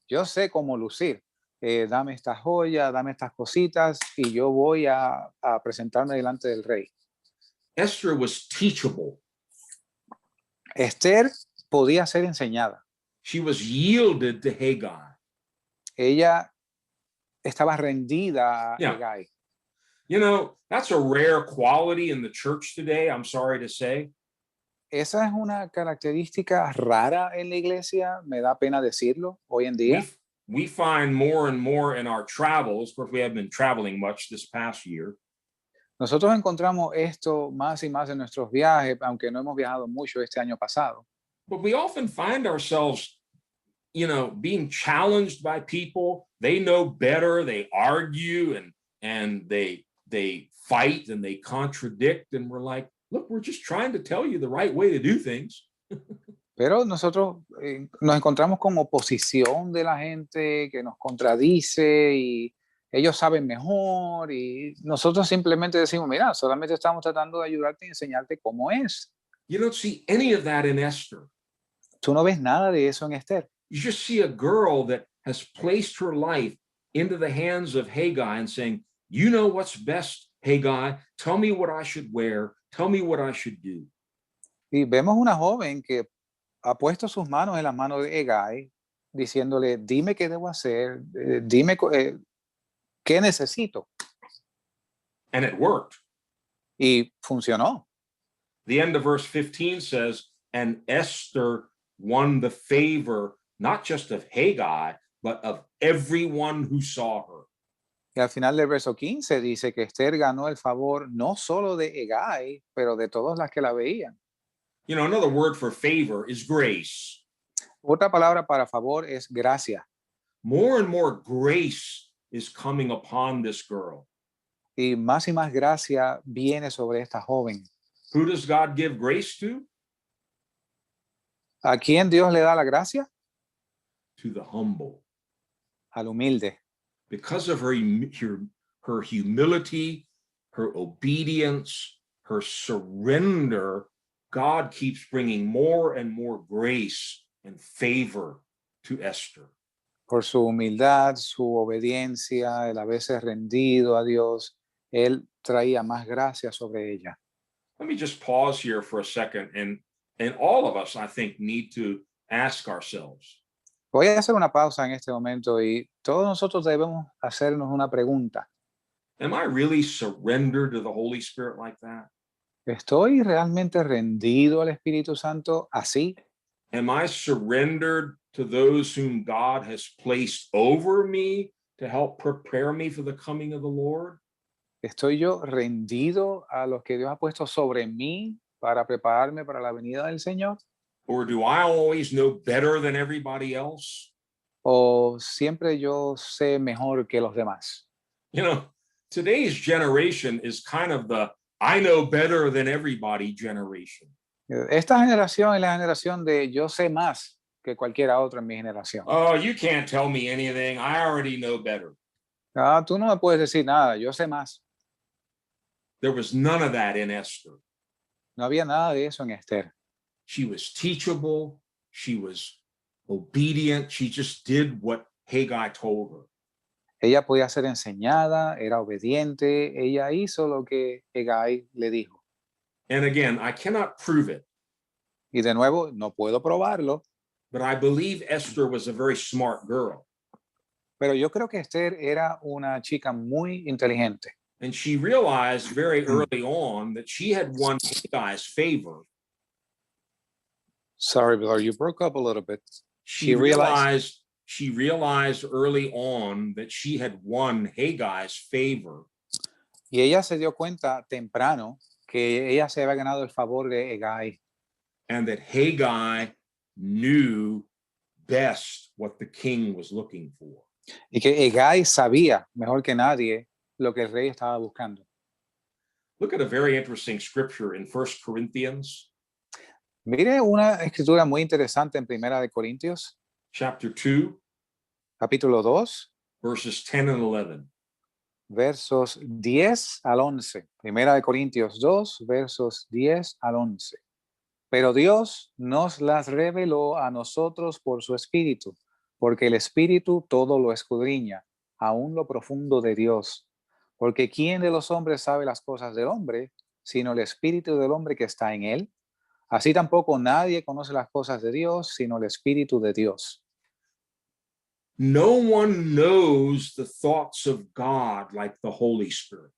yo sé cómo lucir. Dame esta joya, dame estas cositas y yo voy a presentarme delante del rey. Esther was teachable. Esther podía ser enseñada. She was yielded to Haggai. Ella estaba rendida a Yeah. Hegai. You know, that's a rare quality in the church today, I'm sorry to say. Esa es una característica rara en la iglesia, me da pena decirlo hoy en día. We find more and more in our travels, of course, we haven't been traveling much this past year. Nosotros encontramos esto más y más en nuestros viajes, aunque no hemos viajado mucho este año pasado. But we often find ourselves, you know, being challenged by people. They know better, they argue and they fight and they contradict, and we're like, look, we're just trying to tell you the right way to do things. Pero nosotros nos encontramos con oposición de la gente que nos contradice y ellos saben mejor y nosotros simplemente decimos, mira, solamente estamos tratando de ayudarte y enseñarte cómo es. You don't see any of that in Esther. Tú no ves nada de eso en Esther. You just see a girl that has placed her life into the hands of Haggai and saying, you know what's best, Haggai. Tell me what I should wear. Tell me what I should do. Y vemos una joven que ha puesto sus manos en las manos de Hegai, diciéndole, dime qué debo hacer, dime qué necesito. And it worked. Y funcionó. The end of verse 15 says, and Esther won the favor, not just of Haggai, but of everyone who saw her. Y al final del verso 15 dice que Esther ganó el favor no solo de Hegai, pero de todas las que la veían. You know, another word for favor is grace. Otra palabra para favor es gracia. More and more grace is coming upon this girl. Y más gracia viene sobre esta joven. Who does God give grace to? ¿A quién Dios le da la gracia? To the humble. Al humilde. Because of her humility, her obedience, her surrender, God keeps bringing more and more grace and favor to Esther. Por su humildad, su obediencia, el haberse rendido a Dios, él traía más gracia sobre ella. Let me just pause here for a second, and all of us, I think, need to ask ourselves. Voy a hacer una pausa en este momento y todos nosotros debemos hacernos una pregunta. Am I really surrendered to the Holy Spirit like that? ¿Estoy realmente rendido al Espíritu Santo así? Am I surrendered to those whom God has placed over me to help prepare me for the coming of the Lord? ¿Estoy yo rendido a los que Dios ha puesto sobre mí para prepararme para la venida del Señor? Or do I always know better than everybody else? ¿O siempre yo sé mejor que los demás? You know, today's generation is kind of the I know better than everybody generation. Esta generación es la generación de yo sé más que cualquiera otra en mi generación. Oh, you can't tell me anything. I already know better. Tú no me puedes decir nada, yo sé más. There was none of that in Esther. No había nada de eso en Esther. She was teachable. She was obedient. She just did what Haggai told her. Ella podía ser enseñada, era obediente, ella hizo lo que Hegai le dijo. And again, I cannot prove it, Y de nuevo, no puedo probarlo, but I believe Esther was a very smart girl. pero yo creo que Esther era una chica muy inteligente. And she realized very early on that she had won Haggai's favor. Sorry, Bill, you broke up a little bit. She realized early on that she had won Haggai's favor. Y ella se dio cuenta temprano que ella se había ganado el favor de Hegai. and that Haggai knew best what the king was looking for. y que Hegai sabía mejor que nadie lo que el rey estaba buscando. Look at a very interesting scripture in 1 Corinthians Mire una escritura muy interesante en Primera de Corintios, chapter 2, capítulo 2, verses 10 and 11. versos 10 al 11. Primera de Corintios 2, versos 10 al 11. Pero Dios nos las reveló a nosotros por su Espíritu, porque el Espíritu todo lo escudriña, aún lo profundo de Dios. Porque ¿quién de los hombres sabe las cosas del hombre, sino el Espíritu del hombre que está en él? Así tampoco nadie conoce las cosas de Dios, sino el Espíritu de Dios. No one knows the thoughts of God like the Holy Spirit.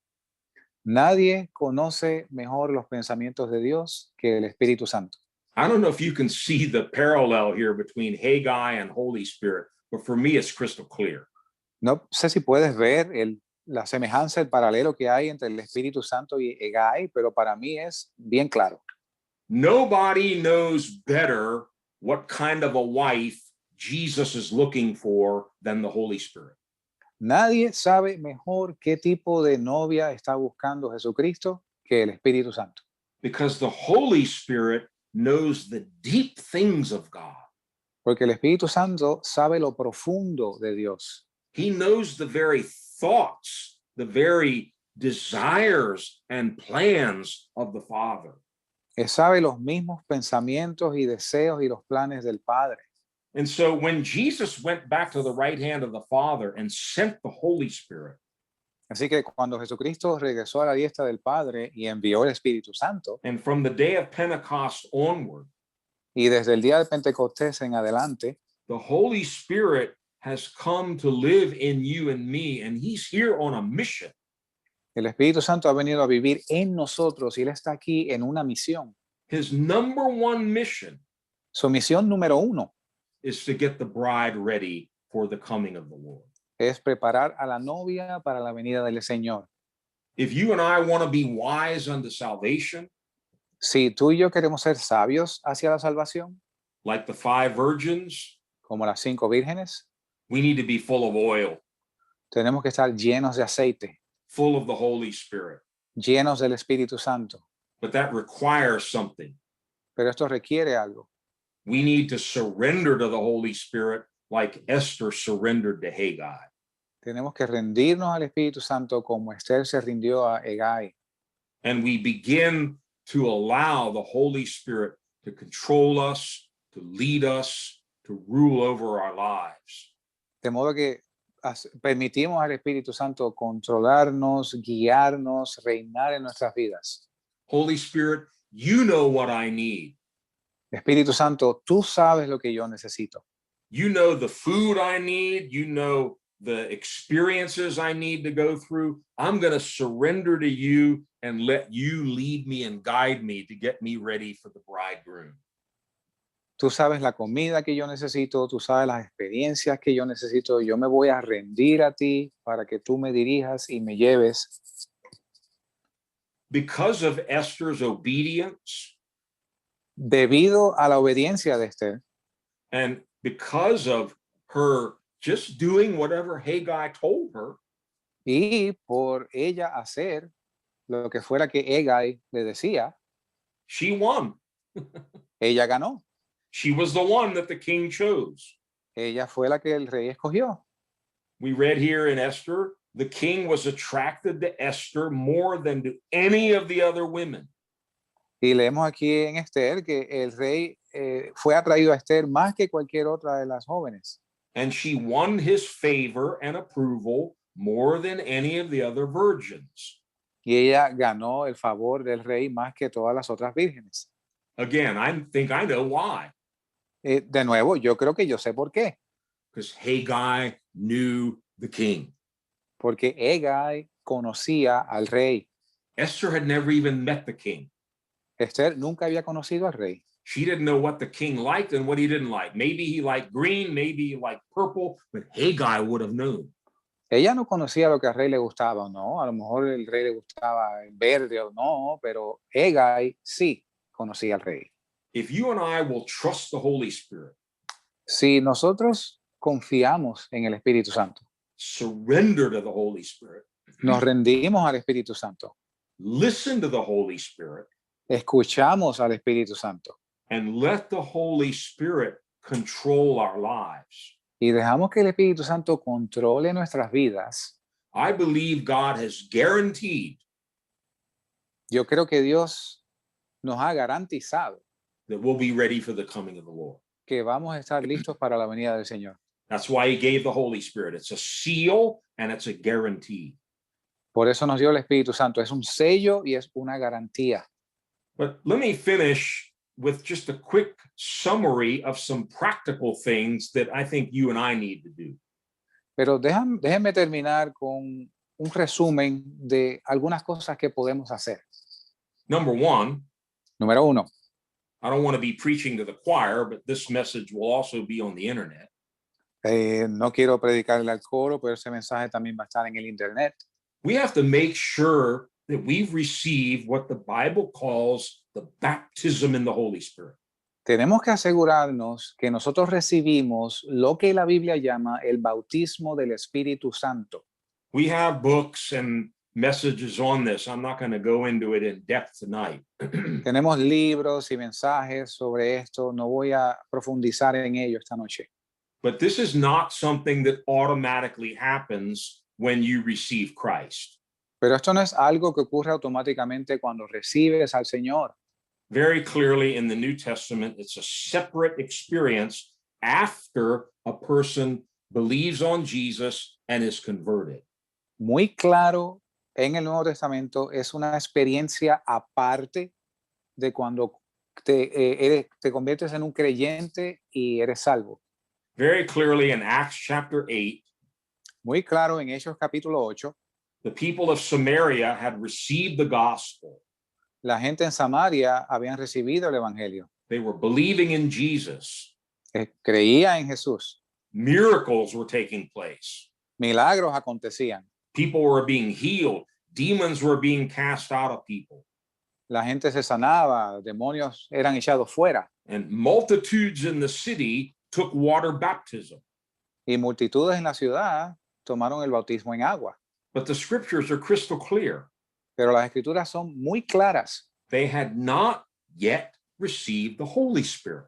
Nadie conoce mejor los pensamientos de Dios que el Espíritu Santo. I don't know if you can see the parallel here between Haggai and Holy Spirit, but for me, it's crystal clear. No sé si puedes ver la semejanza, el paralelo que hay entre el Espíritu Santo y Hegai, pero para mí es bien claro. Nobody knows better what kind of a wife Jesus is looking for than the Holy Spirit. Nadie sabe mejor qué tipo de novia está buscando Jesucristo que el Espíritu Santo. Because the Holy Spirit knows the deep things of God. Porque el Espíritu Santo sabe lo profundo de Dios. He knows the very thoughts, the very desires and plans of the Father. Él sabe los mismos pensamientos y deseos y los planes del Padre. And so when Jesus went back to the right hand of the Father and sent the Holy Spirit, Así que cuando Jesucristo regresó a la diestra del Padre y envió el Espíritu Santo, and from the day of Pentecost onward, y desde el día de Pentecostés en adelante, the Holy Spirit has come to live in you and me, and he's here on a mission. el Espíritu Santo ha venido a vivir en nosotros y Él está aquí en una misión. His number one mission Su misión número 1 is to get the bride ready for the coming of the Lord. es preparar a la novia para la venida del Señor. If you and I want to be wise unto salvation, Si tú y yo queremos ser sabios hacia la salvación, like the 5 virgins, como las 5 vírgenes, we need to be full of oil, tenemos que estar llenos de aceite, full of the Holy Spirit. llenos del Espíritu Santo. But that requires something. Pero esto requiere algo. We need to surrender to the Holy Spirit like Esther surrendered to Haggai. Tenemos que rendirnos al Espíritu Santo como Esther se rindió a Hegai. And we begin to allow the Holy Spirit to control us, to lead us, to rule over our lives. De modo que permitimos al Espíritu Santo controlarnos, guiarnos, reinar en nuestras vidas. Holy Spirit, you know what I need. Espíritu Santo, tú sabes lo que yo necesito. You know the food I need. You know the experiences I need to go through. I'm going to surrender to you and let you lead me and guide me to get me ready for the bridegroom. Tú sabes la comida que yo necesito, tú sabes las experiencias que yo necesito. Yo me voy a rendir a ti para que tú me dirijas y me lleves. Because of Esther's obedience, Debido a la obediencia de Esther and because of her just doing whatever Haggai told her, y por ella hacer lo que fuera que Hegai le decía, she won. ella ganó. She was the one that the king chose. Ella fue la que el rey escogió. We read here in Esther, the king was attracted to Esther more than to any of the other women. Y leemos aquí en Esther que el rey fue atraído a Esther más que cualquier otra de las jóvenes. And she won his favor and approval more than any of the other virgins. Y ella ganó el favor del rey más que todas las otras vírgenes. Again, I think I know why. De nuevo, yo creo que yo sé por qué. Because Haggai knew the king. Porque Hegai conocía al rey. Esther had never even met the king. Esther nunca había conocido al rey. She didn't know what the king liked and what he didn't like. Maybe he liked green, maybe he liked purple, but Haggai would have known. Ella no conocía lo que al rey le gustaba o no. A lo mejor el rey le gustaba el verde o no, pero Hegai sí conocía al rey. if you and I will trust the Holy Spirit, Si nosotros confiamos en el Espíritu Santo, surrender to the Holy Spirit, nos rendimos al Espíritu Santo, listen to the Holy Spirit, escuchamos al Espíritu Santo and let the Holy Spirit control our lives, y dejamos que el Espíritu Santo controle nuestras vidas, I believe God has guaranteed yo creo que Dios nos ha garantizado that we'll be ready for the coming of the Lord. que vamos a estar listos para la venida del Señor. That's why he gave the Holy Spirit. It's a seal and it's a guarantee. Por eso nos dio el Espíritu Santo. Es un sello y es una garantía. But let me finish with just a quick summary of some practical things that I think you and I need to do. Pero déjenme terminar con un resumen de algunas cosas que podemos hacer. Number one, Número uno, I don't want to be preaching to the choir, but this message will also be on the internet. no quiero predicarle al coro, pero ese mensaje también va a estar en el internet. We have to make sure that we've received what the Bible calls the baptism in the Holy Spirit. Tenemos que asegurarnos que nosotros recibimos lo que la Biblia llama el bautismo del Espíritu Santo. We have books and messages on this. I'm not going to go into it in depth tonight. Tenemos libros y mensajes sobre esto. No voy a profundizar en ello esta noche. But this is not something that automatically happens when you receive Christ. Pero esto no es algo que ocurre automáticamente cuando recibes al Señor. Very clearly in the New Testament, it's a separate experience after a person believes on Jesus and is converted. Muy claro en el Nuevo Testamento, es una experiencia aparte de cuando te conviertes en un creyente y eres salvo. Very clearly in Acts chapter 8, Muy claro en Hechos capítulo 8, the people of Samaria had received the gospel. la gente en Samaria habían recibido el Evangelio. They were believing in Jesus. Creía en Jesús. Miracles were taking place. Milagros acontecían. People were being healed. Demons were being cast out of people. La gente se sanaba, demonios eran echados fuera. And multitudes in the city took water baptism. Y multitudes en la ciudad tomaron el bautismo en agua. But the scriptures are crystal clear. Pero las escrituras son muy claras. They had not yet received the Holy Spirit.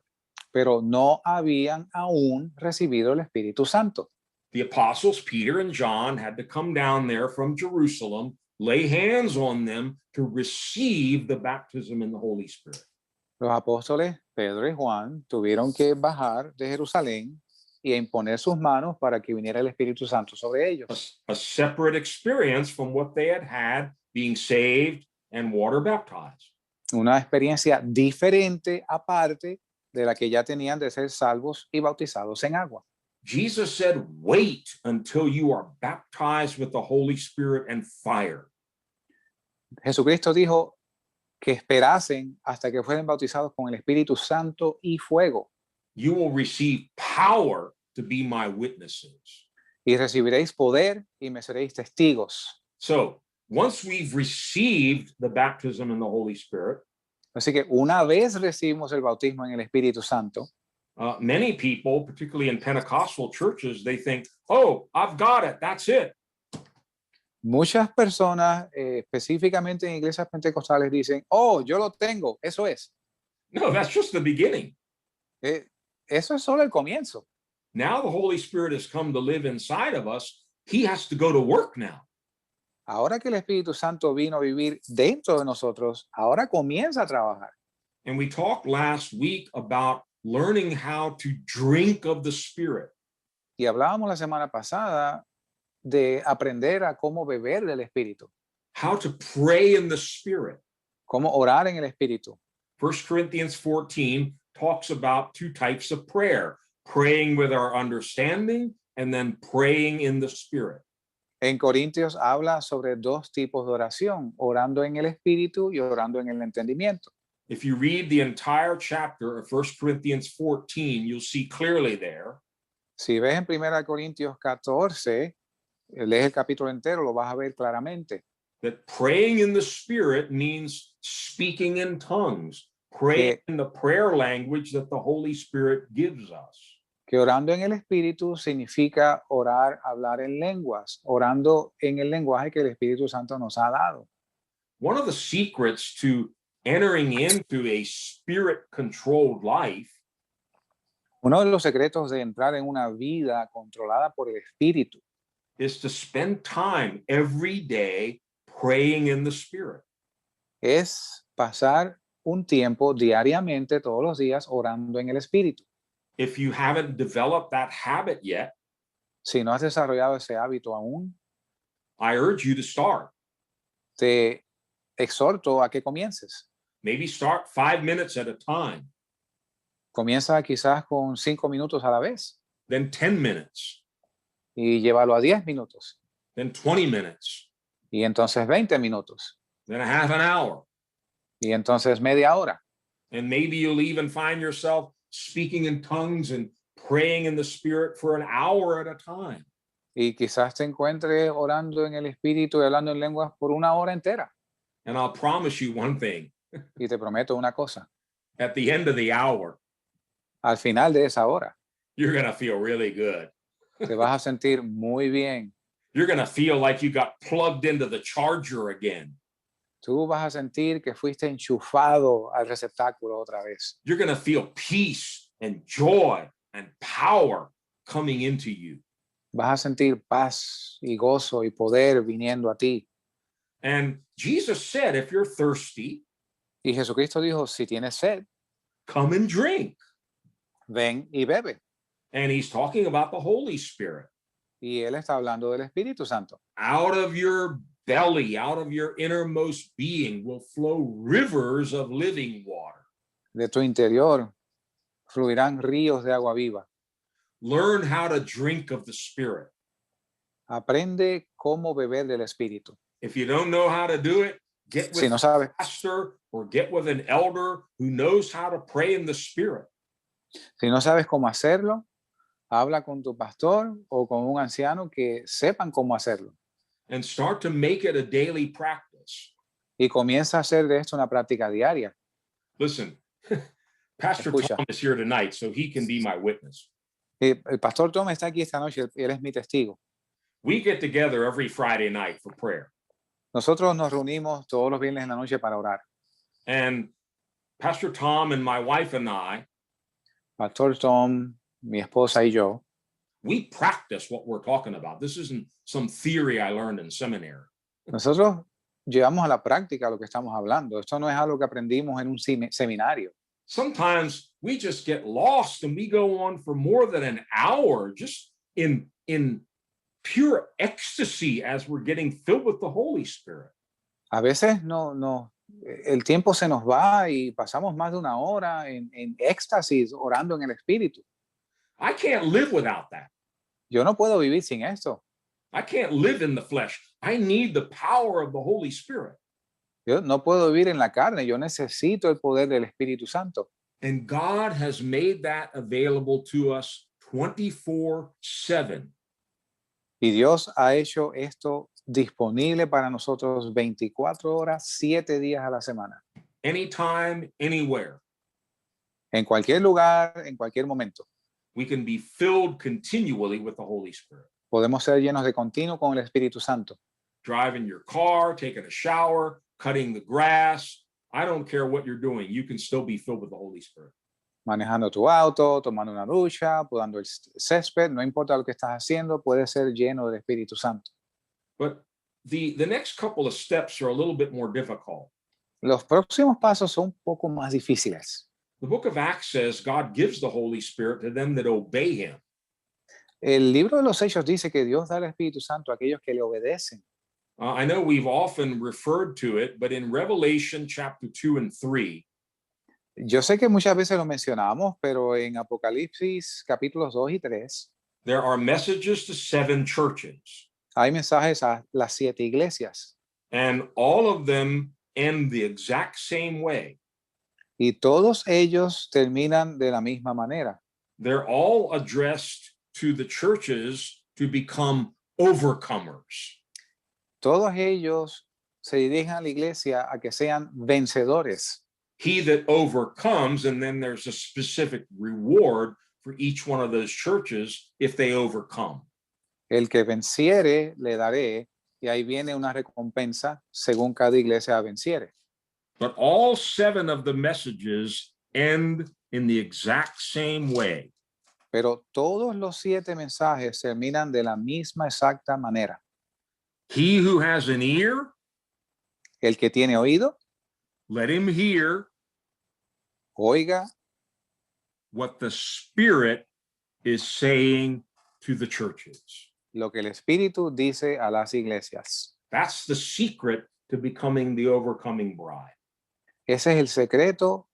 Pero no habían aún recibido el Espíritu Santo. The apostles Peter and John had to come down there from Jerusalem, lay hands on them to receive the baptism in the Holy Spirit. Los apóstoles Pedro y Juan tuvieron que bajar de Jerusalén y imponer sus manos para que viniera el Espíritu Santo sobre ellos. A separate experience from what they had had being saved and water baptized. Una experiencia diferente aparte de la que ya tenían de ser salvos y bautizados en agua. Jesus said, wait until you are baptized with the Holy Spirit and fire. Jesucristo dijo que esperasen hasta que fueran bautizados con el Espíritu Santo y fuego. You will receive power to be my witnesses. Y recibiréis poder y me seréis testigos. So, once we've received the baptism in the Holy Spirit, Así que una vez recibimos el bautismo en el Espíritu Santo, many people, particularly in Pentecostal churches, they think, oh, I've got it, that's it. muchas personas, específicamente en iglesias pentecostales, dicen, oh, yo lo tengo, eso es. No, that's just the beginning. Eso es solo el comienzo. Now the Holy Spirit has come to live inside of us. He has to go to work now. Ahora que el Espíritu Santo vino a vivir dentro de nosotros, ahora comienza a trabajar. And we talked last week about learning how to drink of the Spirit. Y hablábamos la semana pasada de aprender a cómo beber del Espíritu, How to pray in the Spirit. cómo orar en el Espíritu. 1 Corinthians 14 talks about two types of prayer, praying with our understanding and then praying in the Spirit. En Corintios habla sobre dos tipos de oración, orando en el Espíritu y orando en el entendimiento. If you read the entire chapter of 1 Corinthians 14, you'll see clearly there Si ves en 1 Corintios 14, lees el capítulo entero, lo vas a ver claramente. that praying in the Spirit means speaking in tongues, Pray que, in the prayer language that the Holy Spirit gives us. que orando en el Espíritu significa orar, hablar en lenguas, orando en el lenguaje que el Espíritu Santo nos ha dado. One of the secrets to entering into a spirit-controlled life Uno de los secretos de entrar en una vida controlada por el Espíritu is to spend time every day praying in the Spirit. es pasar un tiempo diariamente, todos los días, orando en el Espíritu. If you haven't developed that habit yet, Si no has desarrollado ese hábito aún, I urge you to start. te exhorto a que comiences. Maybe start 5 minutes at a time, Comienza quizás con 5 minutos a la vez then 10 minutes, y llévalo a 10 minutos then 20 minutes, y entonces 20 minutos then a half an hour. y entonces media hora. And maybe you'll even find yourself speaking in tongues and praying in the Spirit for an hour at a time. Y quizás te encuentres orando en el Espíritu y hablando en lenguas por una hora entera. And I'll promise you one thing, Y te prometo una cosa, at the end of the hour, al final de esa hora you're going to feel really good. te vas a sentir muy bien. You're going to feel like you got plugged into the charger again. Tú vas a sentir que fuiste enchufado al receptáculo otra vez. You're going to feel peace and joy and power coming into you. Vas a sentir paz y gozo y poder viniendo a ti. And Jesus said, if you're thirsty, Y Jesucristo dijo, si tienes sed, come and drink. ven y bebe. And he's talking about the Holy Spirit. Y él está hablando del Espíritu Santo. Out of your belly, out of your innermost being will flow rivers of living water. De tu interior fluirán ríos de agua viva. Learn how to drink of the Spirit. Aprende cómo beber del Espíritu. If you don't know how to do it, get with Si no sabes, a pastor or get with an elder who knows how to pray in the Spirit. si no sabes cómo hacerlo, habla con tu pastor o con un anciano que sepan cómo hacerlo. And start to make it a daily practice. Y comienza a hacer de esto una práctica diaria. Listen, Pastor Escucha. Tom is here tonight, so he can be my witness. El pastor Tom está aquí esta noche, él es mi testigo. We get together every Friday night for prayer. Nosotros nos reunimos todos los viernes en la noche para orar. And Pastor Tom and my wife and I, Pastor Tom, mi esposa y yo, we practice what we're talking about. This isn't some theory I learned in seminary. nosotros llevamos a la práctica lo que estamos hablando. Esto no es algo que aprendimos en un seminario. Sometimes we just get lost and we go on for more than an hour just in pure ecstasy as we're getting filled with the Holy Spirit. A veces el tiempo se nos va y pasamos más de una hora en éxtasis orando en el Espíritu. I can't live without that. Yo no puedo vivir sin esto. I can't live in the flesh. I need the power of the Holy Spirit. Yo no puedo vivir en la carne. Yo necesito el poder del Espíritu Santo. And God has made that available to us 24/7. Y Dios ha hecho esto disponible para nosotros 24 horas, 7 días a la semana. Anytime, anywhere. En cualquier lugar, en cualquier momento. We can be filled continually with the Holy Spirit. Podemos ser llenos de continuo con el Espíritu Santo. Driving your car, taking a shower, cutting the grass. I don't care what you're doing. You can still be filled with the Holy Spirit. Manejando tu auto, tomando una ducha, podando el césped, no importa lo que estás haciendo, puedes ser lleno del Espíritu Santo. But the next couple of steps are a little bit more difficult. Los próximos pasos son un poco más difíciles. The book of Acts says God gives the Holy Spirit to them that obey him. El libro de los Hechos dice que Dios da el Espíritu Santo a aquellos que le obedecen. I know we've often referred to it, but in Revelation chapter 2 and 3, Yo sé que muchas veces lo mencionamos, pero en Apocalipsis capítulos 2 y 3 there are messages to 7 churches, hay mensajes a las 7 iglesias and all of them end the exact same way. y todos ellos terminan de la misma manera. They're all addressed to the churches to become overcomers. Todos ellos se dirigen a la iglesia a que sean vencedores. he that overcomes, and then there's a specific reward for each one of those churches if they overcome. El que venciere, le daré, y ahí viene una recompensa según cada iglesia venciere. But all 7 of the messages end in the exact same way. Pero todos los 7 mensajes terminan de la misma exacta manera. He who has an ear, El que tiene oído, let him hear oiga what the Spirit is saying to the churches. lo que el Espíritu dice a las iglesias. That's the secret to becoming the overcoming bride. Ese es el secreto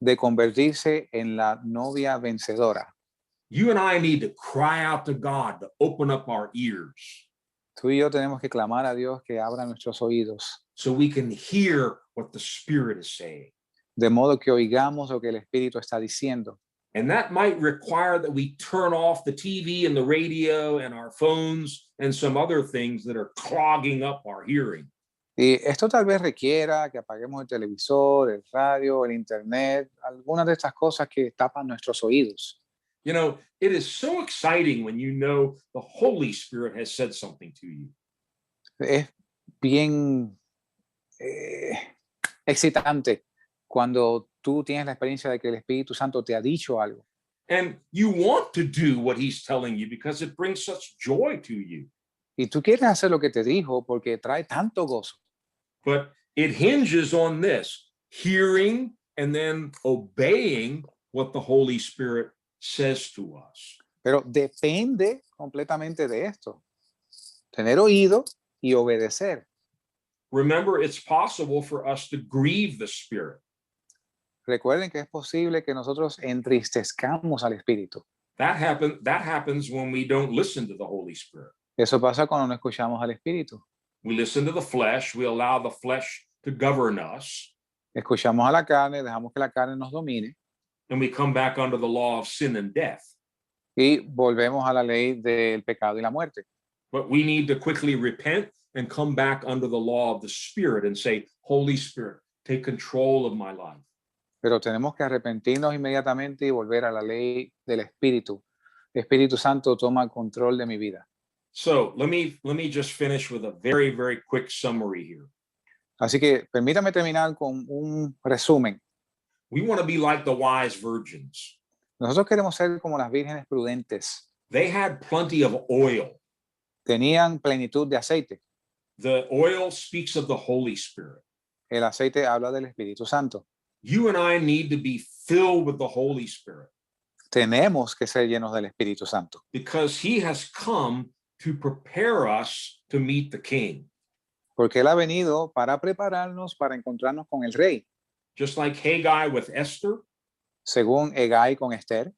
de convertirse en la novia vencedora. You and I need to cry out to God to open up our ears Tú y yo tenemos que clamar a Dios que abra nuestros oídos, so we can hear what the Spirit is saying. de modo que oigamos lo que el Espíritu está diciendo. And that might require that we turn off the TV and the radio and our phones and some other things that are clogging up our hearing. Y esto tal vez requiera que apaguemos el televisor, el radio, el internet, algunas de estas cosas que tapan nuestros oídos. You know, it is so exciting when you know the Holy Spirit has said something to you. Es bien excitante cuando tú tienes la experiencia de que el Espíritu Santo te ha dicho algo. And you want to do what he's telling you because it brings such joy to you. Y tú quieres hacer lo que te dijo porque trae tanto gozo. But it hinges on this, hearing and then obeying what the Holy Spirit says to us. Pero depende completamente de esto. Tener oído y obedecer. Remember, it's possible for us to grieve the Spirit. Recuerden que es posible que nosotros entristezcamos al Espíritu. That happens when we don't listen to the Holy Spirit. Eso pasa cuando no escuchamos al Espíritu. We listen to the flesh, we allow the flesh to govern us, Escuchamos a la carne, dejamos que la carne nos domine and we come back under the law of sin and death. y volvemos a la ley del pecado y la muerte. But we need to quickly repent and come back under the law of the Spirit and say, Holy Spirit, take control of my life. Pero tenemos que arrepentirnos inmediatamente y volver a la ley del Espíritu. Espíritu Santo, toma control de mi vida. So let me just finish with a very, very quick summary here. Así que permítame terminar con un resumen. We want to be like the wise virgins. Nosotros queremos ser como las vírgenes prudentes. They had plenty of oil. Tenían plenitud de aceite. The oil speaks of the Holy Spirit. El aceite habla del Espíritu Santo. You and I need to be filled with the Holy Spirit Tenemos que ser llenos del Espíritu Santo. because he has come to prepare us to meet the King. Porque Él ha venido para prepararnos para encontrarnos con el Rey. Just like Haggai with Esther, Según Hegai con Esther,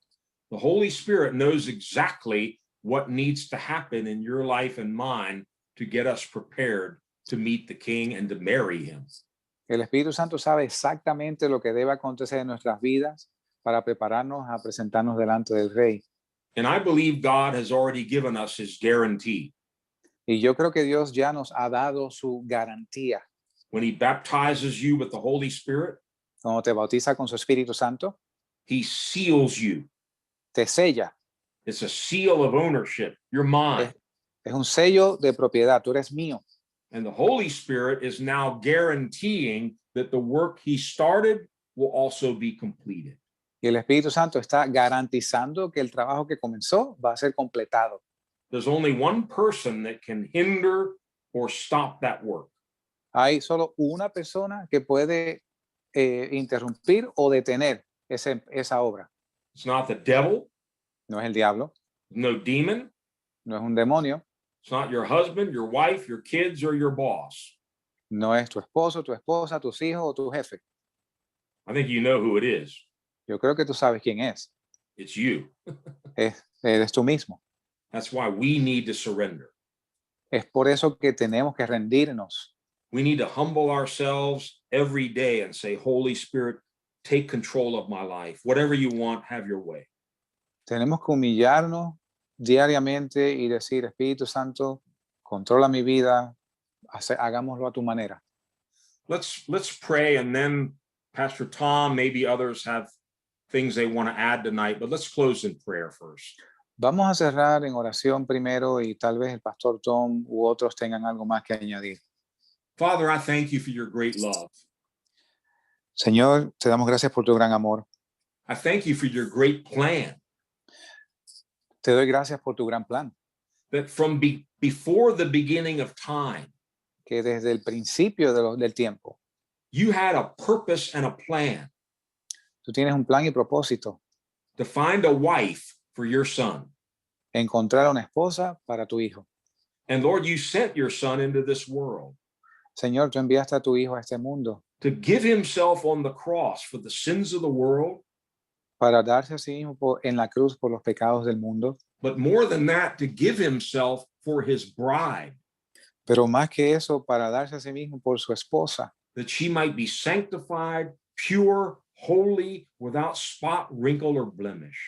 the Holy Spirit knows exactly what needs to happen in your life and mine to get us prepared to meet the King and to marry him. el Espíritu Santo sabe exactamente lo que debe acontecer en nuestras vidas para prepararnos a presentarnos delante del Rey. And I believe God has already given us his guarantee. Y yo creo que Dios ya nos ha dado su garantía. When he baptizes you with the Holy Spirit, Cuando te bautiza con su Espíritu Santo, he seals you. te sella. It's a seal of ownership. You're mine. Es un sello de propiedad. Tú eres mío. And the Holy Spirit is now guaranteeing that the work he started will also be completed. Y el Espíritu Santo está garantizando que el trabajo que comenzó va a ser completado. There's only one person that can hinder or stop that work. Hay solo una persona que puede interrumpir o detener esa obra. It's not the devil, No es el diablo, no demon. no es un demonio, It's not your husband, your wife, your kids, or your boss. no es tu esposo, tu esposa, tus hijos o tu jefe. I think you know who it is. Yo creo que tú sabes quién es. It's you. Eres tú mismo. That's why we need to surrender. Es por eso que tenemos que rendirnos. We need to humble ourselves every day and say, Holy Spirit, take control of my life. Whatever you want, have your way. Tenemos que humillarnos diariamente y decir, Espíritu Santo, controla mi vida, hagámoslo a tu manera. Let's pray, and then Pastor Tom, maybe others have things they want to add tonight, but let's close in prayer first. Vamos a cerrar en oración primero y tal vez el pastor Tom u otros tengan algo más que añadir. Father, I thank you for your great love. Señor, te damos gracias por tu gran amor. I thank you for your great plan Te doy gracias por tu gran plan, that from before the beginning of time, que desde el principio del tiempo, you had a purpose and a plan tú tienes un plan y propósito, to find a wife for your son. encontrar una esposa para tu hijo. And Lord, you sent your son into this world Señor, tú enviaste a tu hijo a este mundo to give himself on the cross for the sins of the world, para darse a sí mismo en la cruz por los pecados del mundo, but more than that, to give himself for his bride, pero más que eso, para darse a sí mismo por su esposa, that she might be sanctified, pure, holy, without spot, wrinkle, or blemish.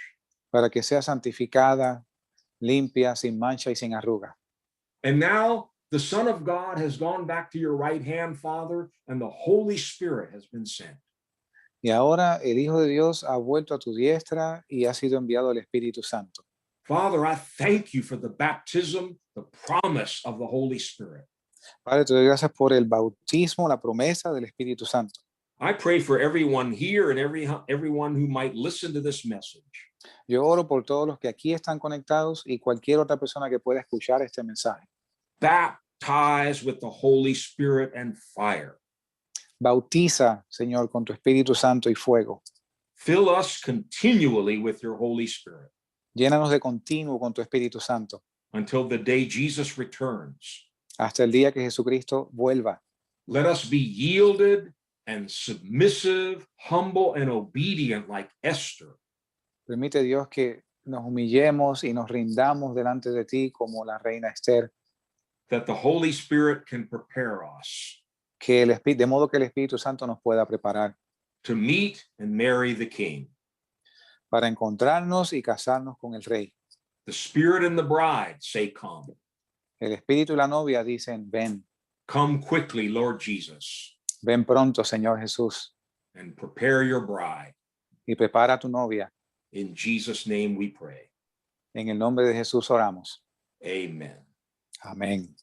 para que sea santificada, limpia, sin mancha y sin arruga. And now the Son of God has gone back to your right hand, Father, and the Holy Spirit has been sent. Y ahora el Hijo de Dios ha vuelto a tu diestra y ha sido enviado el Espíritu Santo. Father, I thank you for the baptism, the promise of the Holy Spirit. Padre, te doy gracias por el bautismo, la promesa del Espíritu Santo. I pray for everyone here and everyone who might listen to this message, Yo oro por todos los que aquí están conectados y cualquier otra persona que pueda escuchar este mensaje. baptized with the Holy Spirit and fire. Bautiza, Señor, con tu Espíritu Santo y fuego. Fill us continually with your Holy Spirit Llénanos de continuo con tu Espíritu Santo until the day Jesus returns. hasta el día que Jesucristo vuelva. Let us be yielded and submissive, humble and obedient like Esther. Permite, Dios, que nos humillemos y nos rindamos delante de ti como la reina Esther, That the Holy Spirit can prepare us que de modo que el Espíritu Santo nos pueda preparar to meet and marry the King. para encontrarnos y casarnos con el Rey. The Spirit and the bride say, come. El Espíritu y la novia dicen, ven, Come quickly, Lord Jesus, ven pronto, Señor Jesús, and prepare your bride. y prepara a tu novia. In Jesus' name we pray. En el nombre de Jesús oramos. Amen. Amén.